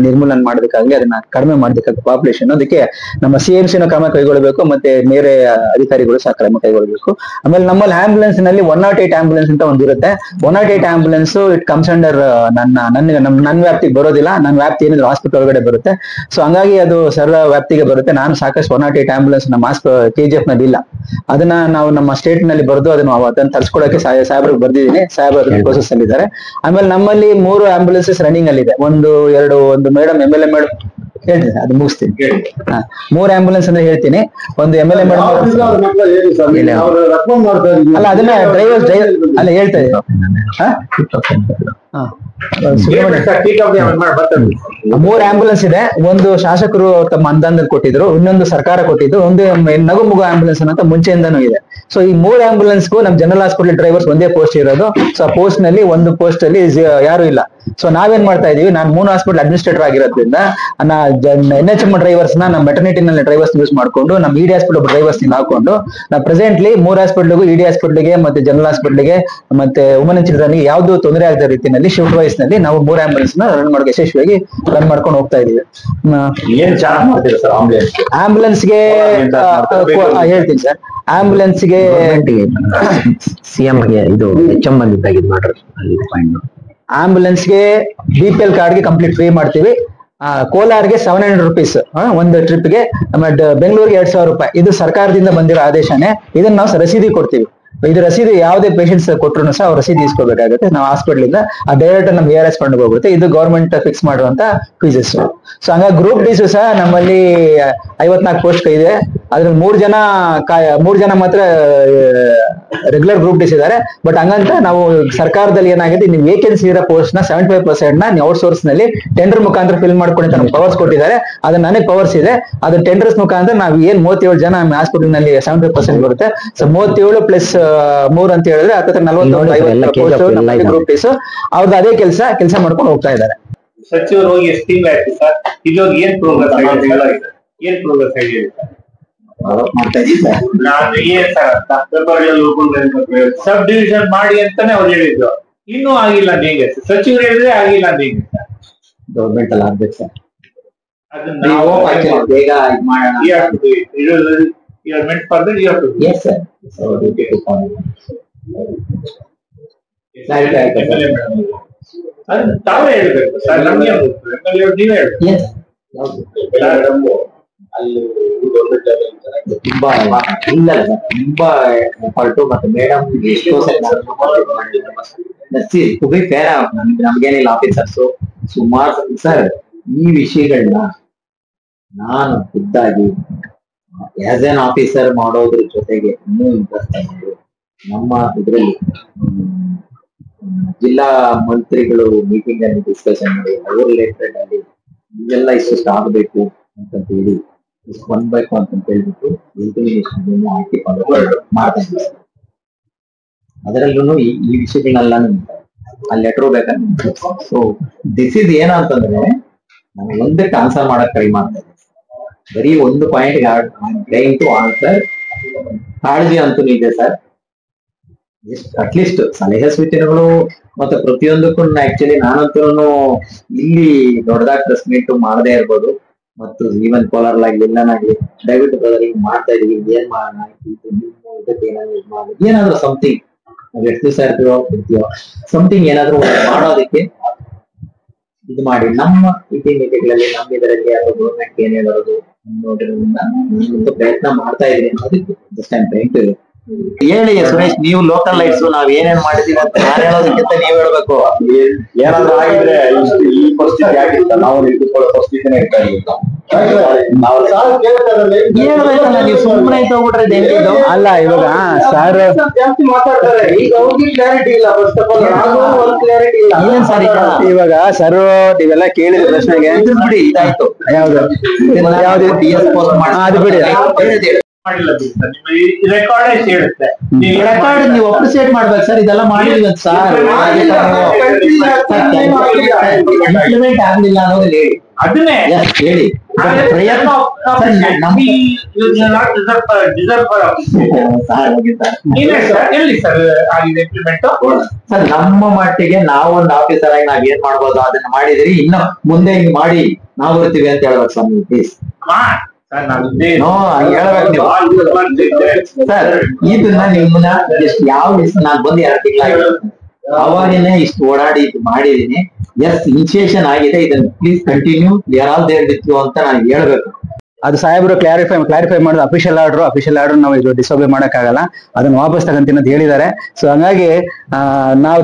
ನಿರ್ಮೂಲನೆ ಮಾಡೋದಕ್ಕಾಗಲಿ ಅದನ್ನ ಕಡಿಮೆ ಮಾಡೋದಕ್ಕಾಗಿ ಪಾಪ್ಯುಲೇಷನ್, ಅದಕ್ಕೆ ನಮ್ಮ CMC ಕ್ರಮ ಕೈಗೊಳ್ಳಬೇಕು, ಮತ್ತೆ ಬೇರೆ ಅಧಿಕಾರಿಗಳು ಸಹ ಕ್ರಮ ಕೈಗೊಳ್ಳಬೇಕು. ಆಮೇಲೆ ನಮ್ಮಲ್ಲಿ ಆಂಬುಲೆನ್ಸ್ ನಲ್ಲಿ 108 ಆಂಬುಲೆನ್ಸ್ ಅಂತ ಒಂದಿರುತ್ತೆ. 108 ಆಂಬುಲೆನ್ಸ್ ಇಟ್ ಕಮ್ಸ್ ಅಂಡರ್ ನನ್ನ ವ್ಯಾಪ್ತಿಗೆ ಬರೋದಿಲ್ಲ. ನನ್ನ ವ್ಯಾಪ್ತಿ ಏನಿದ್ರು ಹಾಸ್ಪಿಟಲ್ ಒಳಗಡೆ ಬರುತ್ತೆ. ಸೊ ಹಂಗಾಗಿ ಅದು ಸರ್ವ ವ್ಯಾಪ್ತಿಗೆ ಬರುತ್ತೆ. ನಾನು ಸಾಕಷ್ಟು 108 ಆಂಬುಲೆನ್ಸ್ ನಮ್ಮ KGF ನಲ್ಲಿ ಇಲ್ಲ. ಅದನ್ನ ನಾವು ನಮ್ಮ ಸ್ಟೇಟ್ ನಲ್ಲಿ ಬರೆದು ಅದನ್ನ ತರಿಸ್ಕೊಡಕ್ಕೆ ಸಾಹೇಬ್ರಿಗೆ ಬರ್ದಿದ್ದೀನಿ. ಸಾಹೇಬ್ರ ಪ್ರೋಸೆಸ್ ಅಲ್ಲಿ ಇದ್ದಾರೆ. ಆಮೇಲೆ ನಮ್ಮಲ್ಲಿ 3 ಆಂಬುಲೆನ್ಸಸ್ ರನ್ನಿಂಗ್ ಅಲ್ಲಿ ಇದೆ. ಒಂದು ಮೇಡಮ್ MLA ಮೇಡಮ್ ಹೇಳ್ತೀನಿ, ಅದು ಮುಗಿಸ್ತೀನಿ. 3 ಆಂಬುಲೆನ್ಸ್ ಅಂದ್ರೆ ಹೇಳ್ತೀನಿ. ಒಂದು MLA ಮೇಡಮ್ ಅಲ್ಲ, ಅದನ್ನ ಡ್ರೈವರ್ಸ್ ಅಲ್ಲ ಹೇಳ್ತಾ ಇದ್ದೀನಿ. 3 ಆಂಬುಲೆನ್ಸ್ ಇದೆ. ಒಂದು ಶಾಸಕರು ತಮ್ಮ ಅನುದಾನದಲ್ಲಿ ಕೊಟ್ಟಿದ್ರು, ಇನ್ನೊಂದು ಸರ್ಕಾರ ಕೊಟ್ಟಿದ್ದು, ಒಂದು ನಗುಮುಗು ಆಂಬುಲೆನ್ಸ್ ಅಂತ ಮುಂಚೆಯಿಂದನೂ ಇದೆ. ಸೊ ಈ 3 ಆಂಬುಲೆನ್ಸ್ಗೂ ನಮ್ ಜನರಲ್ ಹಾಸ್ಪಿಟಲ್ ಡ್ರೈವರ್ಸ್ ಒಂದೇ ಪೋಸ್ಟ್ ಇರೋದು. ಸೊ ಆ ಪೋಸ್ಟ್ ನಲ್ಲಿ ಒಂದು ಪೋಸ್ಟ್ ಅಲ್ಲಿ ಯಾರು ಇಲ್ಲ. ಸೊ ನಾವೇನ್ ಮಾಡ್ತಾ ಇದೀವಿ, ನಾನು 3 ಹಾಸ್ಪಿಟಲ್ ಅಡ್ಮಿನಿಸ್ಟ್ರೇಟರ್ ಆಗಿರೋದ್ರಿಂದ NHM ಡ್ರೈವರ್ಸ್ ನಮ್ಮ ಮೆಟರ್ನಿಟಿ ನಲ್ಲಿ ಡ್ರೈವರ್ಸ್ ಯೂಸ್ ಮಾಡ್ಕೊಂಡು ನಮ್ಮ ED ಹಾಸ್ಪಿಟಲ್ ಡ್ರೈವರ್ಸ್ ಹಾಕೊಂಡು ನಾವು ಪ್ರೆಸೆಂಟ್ಲಿ 3 ಹಾಸ್ಪಿಟಲ್ಗೂ ED ಹಾಸ್ಪಿಟಲ್ಗೆ ಮತ್ತೆ ಜನರಲ್ ಹಾಸ್ಪಿಟಲ್ಗೆ ಮತ್ತೆ ವುಮನ್ ಅಂಡ್ ಚಿಲ್ಡ್ರನ್ ಯಾವ್ದು ತೊಂದರೆ ಆಗದ ರೀತಿಯಲ್ಲಿ ಶಿಫ್ಟ್ ವೈಸ್ ನಲ್ಲಿ ನಾವು 3 ಆಂಬುಲೆನ್ಸ್ ನ ರನ್ ಮಾಡೋಕೆ ಯಶಸ್ವಿಯಾಗಿ ರನ್ ಮಾಡ್ಕೊಂಡು ಹೋಗ್ತಾ ಇದೀವಿ. ಏನ್ ಚಾರ್ಜ್ ಮಾಡ್ತೀರಾ ಸರ್ ಆಂಬುಲೆನ್ಸ್ಗೆ? ಹೇಳ್ತೀನಿ ಸರ್. ಆಂಬುಲೆನ್ಸ್ಗೆ CM ಗೆ ಇದು HM ಬಂದಿದ್ದಾಗ ಇದು ಮಾಡ್ರಿ. ಆಂಬುಲೆನ್ಸ್ಗೆ BPL ಕಾರ್ಡ್ಗೆ ಕಂಪ್ಲೀಟ್ ಫ್ರೀ ಮಾಡ್ತೀವಿ. ಕೋಲಾರ್ಗೆ 700 rupees ಒಂದು ಟ್ರಿಪ್ಗೆ. ಬೆಂಗಳೂರಿಗೆ 2000 ರೂಪಾಯಿ. ಇದು ಸರ್ಕಾರದಿಂದ ಬಂದಿರೋ ಆದೇಶನೇ. ಇದನ್ನ ನಾವು ರಸೀದಿ ಕೊಡ್ತೀವಿ. ಇದು ರಸೀದಿ ಯಾವುದೇ ಪೇಷಂಟ್ಸ್ ಕೊಟ್ಟರು ಸಹ ಅವ್ರು ರಸೀದಿ ಇಸ್ಕೋಬೇಕಾಗುತ್ತೆ. ನಾವು ಹಾಸ್ಪಿಟಲ್ ಇಂದ ಡೈರೆಕ್ಟ್ ನಮ್ಮ ARS ಫಂಡ್ ಹೋಗುತ್ತೆ. ಇದು ಗವರ್ಮೆಂಟ್ ಫಿಕ್ಸ್ ಮಾಡುವಂತ ಫೀಸಸ್. ಸೊ ಹಂಗಾಗಿ ಗ್ರೂಪ್ ಡಿ ಸಹ ನಮ್ಮಲ್ಲಿ 54 ಪೋಸ್ಟ್ ಇದೆ. ಅದ್ರಲ್ಲಿ 3 ಜನ ಮಾತ್ರ ರೆಗ್ಯುಲರ್ ಗ್ರೂಪ್ ಡಿಸ್ ಇದ್ದಾರೆ. ಬಟ್ ಹಂಗಂತ ನಾವು ಸರ್ಕಾರದಲ್ಲಿ ಏನಾಗಿದೆ, ನೀವು ವೇಕೆನ್ಸಿ ಇರೋ ಪೋಸ್ಟ್ ನ 75% ನೀವು ಔಟ್ಸೋರ್ಸ್ ನಲ್ಲಿ ಟೆಂಡರ್ ಮುಖಾಂತರ ಫಿಲ್ ಮಾಡ್ಕೊಂಡು ನಮ್ಗೆ ಪವರ್ಸ್ ಕೊಟ್ಟಿದ್ದಾರೆ. ಅದು ನನಗೆ ಪವರ್ಸ್ ಇದೆ. ಅದು ಟೆಂಡರ್ಸ್ ಮುಖಾಂತರ ನಾವು ಏನ್ 37 ಜನ ನಮ್ಮ ಹಾಸ್ಪಿಟಲ್ ನಲ್ಲಿ 75% ಬರುತ್ತೆ. ಸೊ 37 ಪ್ಲಸ್ 3 ಅಂತ ಹೇಳಿದ್ರೆ ಹತ್ತಿರ 40-50 ಗ್ರೂಪ್ ಡಿಸ್ ಅವ್ರದ್ದು ಅದೇ ಕೆಲಸ ಮಾಡ್ಕೊಂಡು ಹೋಗ್ತಾ ಇದ್ದಾರೆ. ಸಚಿವರು ಹೋಗಿ ಎಷ್ಟು ತಿಂಗಳು ಆಯ್ತು ಸರ್? ಇವಾಗ ಏನ್ ಪ್ರೋಗ್ರೆಸ್ ಆಗಿದೆ? ಮಾಡ್ತಾ ಇದ್ದೀವಿ ಸರ್. ಸಬ್ ಡಿವಿಷನ್ ಮಾಡಿ ಅಂತಾನೆ ಅವ್ರು ಹೇಳಿದ್ರು. ಇನ್ನೂ ಆಗಿಲ್ಲ. ಹೇಗೆ ಸಚಿವರು ಹೇಳಿದ್ರೆ ಆಗಿಲ್ಲ. ಹೇಗೆ ಗೌರ್ಮೆಂಟ್ ಅಲ್ಲಿ ಆಗ್ಬೇಕು ಸರ್. ಅದನ್ನ We ನಾವು hope actually ಬೇಗ ಇದ್ ಮಾಡೋಣ. you have to do it. You are meant for that, you have to do it. Yes sir. So duty to follow. Clarify ಆಯ್ತಾ sir? MLA madam. ಅದನ್ನ ತಾವೇ ಹೇಳ್ಬೇಕು ಸರ್, ನಮ್ಗೆ ಗೊತ್ತು. MLA ಅವ್ರು ನೀವೇ ಹೇಳ್ಬೇಕು. Yes. ಹೌದು. ಅಲ್ಲಿ ಗೌರ್ಮೆಂಟ್ ತುಂಬಾ ಇಲ್ಲ ಸರ್, ತುಂಬಾ ಎಫರ್ಟು ಮತ್ತೆ ಮೇಡಮ್ ಎಷ್ಟೋ ಸರಿ ಟು ಬಿ ಫೇರ್ ನಮ್ಗೇನಿಲ್ಲ ಆಫೀಸರ್ಸು ಸುಮಾರು ಸರ್ ಈ ವಿಷಯಗಳನ್ನ ನಾನು ಖುದ್ದಾಗಿ ಆಸ್ ಎನ್ ಆಫೀಸರ್ ಮಾಡೋದ್ರ ಜೊತೆಗೆ ಇನ್ನೂ ಇಂಟ್ರೆಸ್ಟ್ ತಗೊಂಡು ನಮ್ಮ ಇದರಲ್ಲಿ ಜಿಲ್ಲಾ ಮಂತ್ರಿಗಳು ಮೀಟಿಂಗ್ ಅಲ್ಲಿ ಡಿಸ್ಕಷನ್ ಮಾಡಿ ಅವ್ರ ರಿಲೇಟೆಡ್ ಅಲ್ಲಿ ಇದೆಲ್ಲ ಇಷ್ಟು ಆಗ್ಬೇಕು ಅಂತ ಹೇಳಿ ಬಂದ್ಬೇಕು ಅಂತ ಹೇಳ್ಬಿಟ್ಟು ಇಂಪ್ಲಿಮೇಷನ್ ಆಯ್ಕೆ ಮಾಡ್ತಾ ಇದ್ದೀವಿ. ಅದರಲ್ಲೂ ಈ ವಿಷಯಗಳನ್ನೆಲ್ಲ ಆ ಲೆಟರ್ ಬೇಕಂತ. ಸೊ ದಿಸ್ ಇಸ್ ಏನಂತಂದ್ರೆ ನಾನು ಒಂದಕ್ಕೆ ಆನ್ಸರ್ ಮಾಡಕ್ ಟ್ರೈ ಮಾಡ್ತಾ ಇದ್ದೀನಿ. ಬರೀ ಒಂದು ಪಾಯಿಂಟ್ ಟ್ರೈನ್ ಟು ಆನ್ಸರ್. ಕಾಳಜಿ ಅಂತೂ ಇದೆ ಸರ್, ಅಟ್ಲೀಸ್ಟ್ ಸಲಹೆ ಸೂಚನೆಗಳು ಮತ್ತೆ ಪ್ರತಿಯೊಂದಕ್ಕೂ ಆಕ್ಚುಲಿ ನಾನಂತೂ ಇಲ್ಲಿ ದೊಡ್ಡದಾಗಿ ಪ್ರೆಸ್ ಮೀಟ್ ಮಾಡದೇ ಇರ್ಬೋದು ಮತ್ತು ಈವನ್ ಕೋಲಾರ್ಲಾಗ್ಲಿ ಎಲ್ಲನಾಗ್ಲಿ ದಯವಿಟ್ಟು ಬ್ರದರ್ ಮಾಡ್ತಾ ಇದೀವಿ, ಏನ್ ಮಾಡೋಣ ಏನಾದ್ರು ಸಮಥಿಂಗ್ ನಾವ್ ಎಷ್ಟು ದಿವಸ ಇರ್ತೀವೋ ಸಮಥಿಂಗ್ ಏನಾದ್ರು ಮಾಡೋದಕ್ಕೆ ಇದು ಮಾಡಿ ನಮ್ಮ ಇತಿಮಿತಿಗಳಲ್ಲಿ ನಮ್ಮ ಇದರಲ್ಲಿ ಅಥವಾ ಗೌರ್ಮೆಂಟ್ ಏನೇ ಬರೋದು ನೋಡೋದ್ರಿಂದ ಪ್ರಯತ್ನ ಮಾಡ್ತಾ ಇದೀನಿ ಅನ್ನೋದಕ್ಕೆ just I am trying to ಹೇಳಿ. ಸುರೇಶ್, ನೀವು ಲೋಕಲ್ ಲೈಟ್ಸ್ ನಾವ್ ಏನೇನ್ ಮಾಡಿದೀವಿ ಅಂತ ನಾನು ಹೇಳೋದಕ್ಕಿಂತ ನೀವ್ ಹೇಳ್ಬೇಕು. ಏನಾದ್ರು ಆಗಿದ್ರೆ ಈ ಪರಿಸ್ಥಿತಿ ಯಾಕಿತ್ತ ನಾವು ನಿಂತುಕೊಳ್ಳೋ ಪರಿಸ್ಥಿತಿನೇ ಇರ್ತಾ ಇರ್ಲಿಲ್ಲ. ನಾವು ಹೇಳ್ಬೇಕಲ್ಲ, ನೀವು ಸುಮ್ಮನೆ ತಗೋಬಿಟ್ರೆ ಅಲ್ಲ ಇವಾಗ ಸರ್ ಜಾಸ್ತಿ ಮಾತಾಡ್ತಾರೆ. ಈಗ ಅವ್ರಿಗೆ ಕ್ಲಾರಿಟಿ ಇಲ್ಲ. ಫಸ್ಟ್ ಆಫ್ ಆಲ್ ಕ್ಲಾರಿಟಿ ಇಲ್ಲ. ಏನ್ ಸರ್ ಇವಾಗ ಸರ್ ನೀವೆಲ್ಲ ಕೇಳಿದ ಪ್ರಶ್ನೆಗೆ ಬಿಡಿ, ಇದಾಯ್ತು. ಯಾವ್ದು ಯಾವ್ದು ಅದು ಬಿಡಿ. ಮಾಡಿಲ್ಲ ಸರ್, ನಿಮ್ಮ ರೆಕಾರ್ಡ್ ಹೇಳುತ್ತೆ. ರೆಕಾರ್ಡ್ ನೀವು ಅಪ್ರಿಸಿಯೇಟ್ ಮಾಡ್ಬೇಕು ಸರ್, ಇದೆಲ್ಲ ಮಾಡಿದೀವಿ ಅಂತ ಸರ್. ಇಂಪ್ಲಿಮೆಂಟ್ ಆಗ್ಲಿಲ್ಲ ಅನ್ನೋದು ಹೇಳಿ, ಅದನ್ನೇ ಹೇಳಿ ಪ್ರಯತ್ನ ಎಲ್ಲಿ ಸರ್ ಆಗಿದೆ ಇಂಪ್ಲಿಮೆಂಟ್? ಸರ್ ನಮ್ಮ ಮಟ್ಟಿಗೆ ನಾವೊಂದು ಆಫೀಸರ್ ಆಗಿ ನಾವ್ ಏನ್ ಮಾಡ್ಬೋದು ಅದನ್ನ ಮಾಡಿದಿರಿ. ಇನ್ನು ಮುಂದೆ ಹಿಂಗ್ ಮಾಡಿ ನಾವು ಇರ್ತೀವಿ ಅಂತ ಹೇಳ್ಬೇಕು ಸರ್ ನೀವು ಪ್ಲೀಸ್. ನೋ ಹೇಳ್ಬೇಕು ನೀವು ಸರ್. ಇದನ್ನ ನಿಮ್ಮನ್ನ ಎಷ್ಟು ಯಾವ ದಿವಸ ನಾನ್ ಬಂದು 2 ತಿಂಗಳಾಗಿರುತ್ತೆ ಅವಾಗಿನೇ ಇಷ್ಟು ಓಡಾಡಿ ಇದು ಮಾಡಿದೀನಿ. ಎಸ್ ಇನಿಷಿಯೇಷನ್ ಆಗಿದೆ, ಇದನ್ನ please continue, we are all there with you ಅಂತ ನಾನು ಹೇಳ್ಬೇಕು. ಅದು ಸಾಹೇಬರು ಕ್ಲಾರಿಫೈ ಮಾಡೋದು ಅಫಿಷಿಯಲ್ ಆರ್ಡರ್ ನಾವು ಇದು ಡಿಸೋಬೇ ಮಾಡಕ್ಕಾಗಲ್ಲ, ಅದನ್ನ ವಾಪಸ್ ತಗೊಂತೀನಿ ಅಂತ ಹೇಳಿದ್ದಾರೆ. ಸೊ ಹಂಗಾಗಿ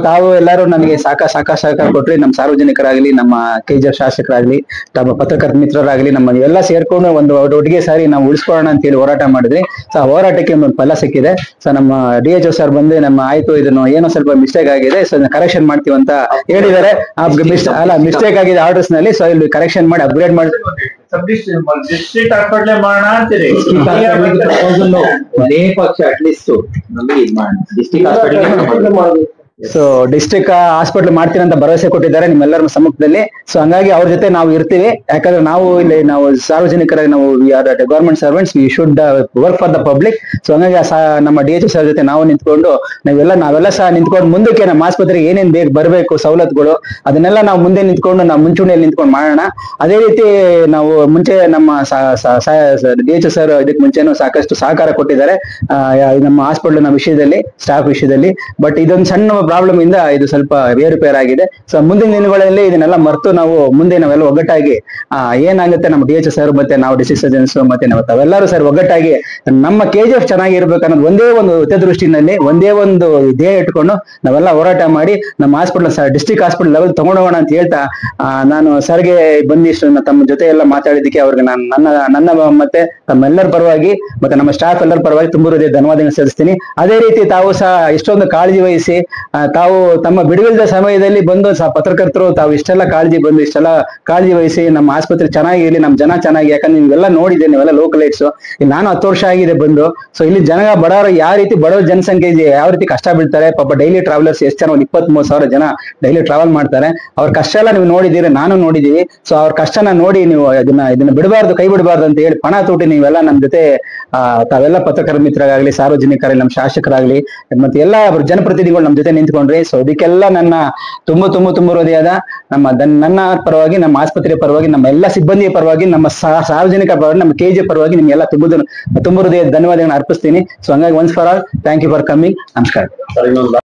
ತಾವು ಎಲ್ಲರೂ ನನಗೆ ಸಹಕಾರ ಕೊಟ್ರಿ. ನಮ್ಮ ಸಾರ್ವಜನಿಕರಾಗ್ಲಿ, ನಮ್ಮ KGF ಶಾಸಕರಾಗ್ಲಿ, ನಮ್ಮ ಪತ್ರಕರ್ತ ಮಿತ್ರರಾಗ್ಲಿ, ನಮ್ಮ ಎಲ್ಲ ಸೇರ್ಕೊಂಡು ಒಂದು ಒಟ್ಟಿಗೆ ಸಾರಿ ನಾವು ಉಳಿಸ್ಕೊಳ್ಳೋಣ ಅಂತ ಹೇಳಿ ಹೋರಾಟ ಮಾಡಿದ್ರಿ. ಸೊ ಆ ಹೋರಾಟಕ್ಕೆ ಒಂದು ಫಲ ಸಿಕ್ಕಿದೆ. ಸೊ ನಮ್ಮ DHO ಸರ್ ಬಂದು ನಮ್ಮ ಆಯ್ತು ಇದನ್ನು ಏನೋ ಸ್ವಲ್ಪ ಮಿಸ್ಟೇಕ್ ಆಗಿದೆ, ಸೊ ಕರೆಕ್ಷನ್ ಮಾಡ್ತೀವಿ ಅಂತ ಹೇಳಿದ್ದಾರೆ. ಮಿಸ್ಟೇಕ್ ಆಗಿದೆ ಆರ್ಡರ್ಸ್ ನಲ್ಲಿ. ಸೊ ಇಲ್ಲಿ ಕರೆಕ್ಷನ್ ಮಾಡಿ ಅಪ್ಗ್ರೇಡ್ ಮಾಡಿ ಡಿಸ್ಟ್ರಿಕ್ಟ್ ಹಾಸ್ಪಿಟ್ಲೆ ಮಾಡೋಣ ಅಂತೀರಿ. ಅದೇ ಪಕ್ಷ ಅಟ್ಲೀಸ್ಟ್ ನಮಗೆ ಇದು ಮಾಡೋಣ, district hospital so district hospital ಮಾಡ್ತೀನಿ ಅಂತ ಭರವಸೆ ಕೊಟ್ಟಿದ್ದಾರೆ ನಿಮ್ಮೆಲ್ಲರ ಸಮ್ಮುಖದಲ್ಲಿ. ಸೊ ಹಂಗಾಗಿ ಅವ್ರ ಜೊತೆ ನಾವು ಇರ್ತೀವಿ. ಯಾಕಂದ್ರೆ ನಾವು ಸಾರ್ವಜನಿಕರಾಗಿ ನಾವು government servants, we should work for the public. So ಹಂಗಾಗಿ ನಮ್ಮ DHO ಸರ್ ಜೊತೆ ನಾವು ನಿಂತ್ಕೊಂಡು ನಾವೆಲ್ಲ ಸಹ ನಿಂತ್ಕೊಂಡು ಮುಂದಕ್ಕೆ ನಮ್ಮ ಆಸ್ಪತ್ರೆಗೆ ಏನೇನ್ ಬರಬೇಕು ಸವಲತ್ತುಗಳು ಅದನ್ನೆಲ್ಲ ನಾವು ಮುಂದೆ ನಿಂತ್ಕೊಂಡು ನಾವು ಮುಂಚೂಣಿಯಲ್ಲಿ ನಿಂತ್ಕೊಂಡು ಮಾಡೋಣ. ಅದೇ ರೀತಿ ನಾವು ಮುಂಚೆ ನಮ್ಮ DHO ಸರ್ ಇದಕ್ಕೆ ಮುಂಚೆನೂ ಸಾಕಷ್ಟು ಸಹಕಾರ ಕೊಟ್ಟಿದ್ದಾರೆ ನಮ್ಮ ಹಾಸ್ಪಿಟಲ್ ವಿಷಯದಲ್ಲಿ, ಸ್ಟಾಫ್ ವಿಷಯದಲ್ಲಿ. ಬಟ್ ಇದೊಂದು ಸಣ್ಣ ಪ್ರಾಬ್ಲಮ್ ಇಂದ ಇದು ಸ್ವಲ್ಪ ಏರುಪೇರ್ ಆಗಿದೆ. ಸೊ ಮುಂದಿನ ದಿನಗಳಲ್ಲಿ ಇದನ್ನೆಲ್ಲ ಮರೆತು ನಾವು ಮುಂದೆ ನಾವೆಲ್ಲ ಒಗ್ಗಟ್ಟಾಗಿ ಏನಾಗುತ್ತೆ ನಮ್ಮ DHO ಸರ್ ಮತ್ತೆ ನಾವು ಡಿಸ್ಟ್ರಿಕ್ಟ್ ಸರ್ಜನ್ಸ್ ಮತ್ತೆ ನಾವೆಲ್ಲರೂ ಸರ್ ಒಗ್ಗಟ್ಟಾಗಿ ನಮ್ಮ KGF ಚೆನ್ನಾಗಿರ್ಬೇಕು ಅನ್ನೋದು ಒಂದೇ ಒಂದು ಹಿತದೃಷ್ಟಿನಲ್ಲಿ ಒಂದೇ ಒಂದು ಧ್ಯೇಯ ಇಟ್ಕೊಂಡು ನಾವೆಲ್ಲ ಹೋರಾಟ ಮಾಡಿ ನಮ್ಮ ಹಾಸ್ಪಿಟಲ್ ಡಿಸ್ಟ್ರಿಕ್ಟ್ ಹಾಸ್ಪಿಟಲ್ ಲೆವೆಲ್ ತಗೊಂಡೋಗೋಣ ಅಂತ ಹೇಳ್ತಾ ನಾನು ಸರ್ಗೆ ಬಂದಿಷ್ಟು ತಮ್ಮ ಜೊತೆ ಎಲ್ಲ ಮಾತಾಡಿದ್ದಕ್ಕೆ ಅವ್ರಿಗೆ ನಾನು ನನ್ನ ಮತ್ತೆ ತಮ್ಮೆಲ್ಲರ ಪರವಾಗಿ ಮತ್ತೆ ನಮ್ಮ ಸ್ಟಾಫ್ ಎಲ್ಲರ ಪರವಾಗಿ ತುಂಬ ಹೃದಯ ಧನ್ಯವಾದಗಳು ಸಲ್ಲಿಸ್ತೀನಿ. ಅದೇ ರೀತಿ ತಾವು ಸಹ ಇಷ್ಟೊಂದು ಕಾಳಜಿ ವಹಿಸಿ ತಾವು ತಮ್ಮ ಬಿಡುವಿಲ್ಲದ ಸಮಯದಲ್ಲಿ ಬಂದು ಪತ್ರಕರ್ತರು ತಾವು ಇಷ್ಟೆಲ್ಲ ಕಾಳಜಿ ವಹಿಸಿ ನಮ್ಮ ಆಸ್ಪತ್ರೆ ಚೆನ್ನಾಗಿರ್ಲಿ, ನಮ್ಮ ಜನ ಚೆನ್ನಾಗಿ, ಯಾಕಂದ್ರೆ ನೀವೆಲ್ಲ ನೋಡಿದೆ, ನೀವೆಲ್ಲ ಲೋಕಲೈಟ್ಸ್. ಇಲ್ಲಿ ನಾನು 10 ವರ್ಷ ಆಗಿದೆ ಬಂದು. ಸೊ ಇಲ್ಲಿ ಬಡವರು ಯಾವ ರೀತಿ ಬಡವ ಜನಸಂಖ್ಯೆ ಇದೆ, ಯಾವ ರೀತಿ ಕಷ್ಟ ಬೀಳ್ತಾರೆ ಪಾಪ. ಡೈಲಿ ಟ್ರಾವೆಲರ್ಸ್ ಎಷ್ಟು ಜನ, 23,000 ಜನ ಡೈಲಿ ಟ್ರಾವೆಲ್ ಮಾಡ್ತಾರೆ. ಅವ್ರ ಕಷ್ಟ ಎಲ್ಲ ನೀವು ನೋಡಿದ್ದೀರಿ, ನಾನು ನೋಡಿದೀವಿ. ಸೊ ಅವ್ರ ಕಷ್ಟನ ನೋಡಿ ನೀವು ಇದನ್ನ ಬಿಡಬಾರ್ದು, ಕೈ ಬಿಡಬಾರ್ದು ಅಂತ ಹೇಳಿ ಪಣ ತೊಟ್ಟಿ ನೀವೆಲ್ಲ ನಮ್ಮ ಜೊತೆ ತಾವೆಲ್ಲ ಪತ್ರಕರ್ತ ಮಿತ್ರರಾಗ್ಲಿ, ಸಾರ್ವಜನಿಕರಾಗಲಿ, ನಮ್ಮ ಶಾಸಕರಾಗ್ಲಿ ಮತ್ತೆ ಎಲ್ಲ ಜನಪ್ರತಿನಿಧಿಗಳು ನಮ್ಮ ಜೊತೆ ನಿಂತ್ಕೊಂಡ್ರಿ. ಸೊ ಇದಕ್ಕೆಲ್ಲ ನನ್ನ ತುಂಬ ಹೃದಯದ ನನ್ನ ಪರವಾಗಿ, ನಮ್ಮ ಆಸ್ಪತ್ರೆ ಪರವಾಗಿ, ನಮ್ಮ ಎಲ್ಲ ಸಿಬ್ಬಂದಿಯ ಪರವಾಗಿ, ನಮ್ಮ ಸಾರ್ವಜನಿಕ ಪರವಾಗಿ, ನಮ್ಮ KGF ಪರವಾಗಿ ನಿಮ್ಗೆಲ್ಲ ತುಂಬ ಹೃದಯದ ಧನ್ಯವಾದಗಳನ್ನ ಅರ್ಪಿಸ್ತೀನಿ. ಸೊ ಹಂಗಾಗಿ once for all thank you for coming. ನಮಸ್ಕಾರ.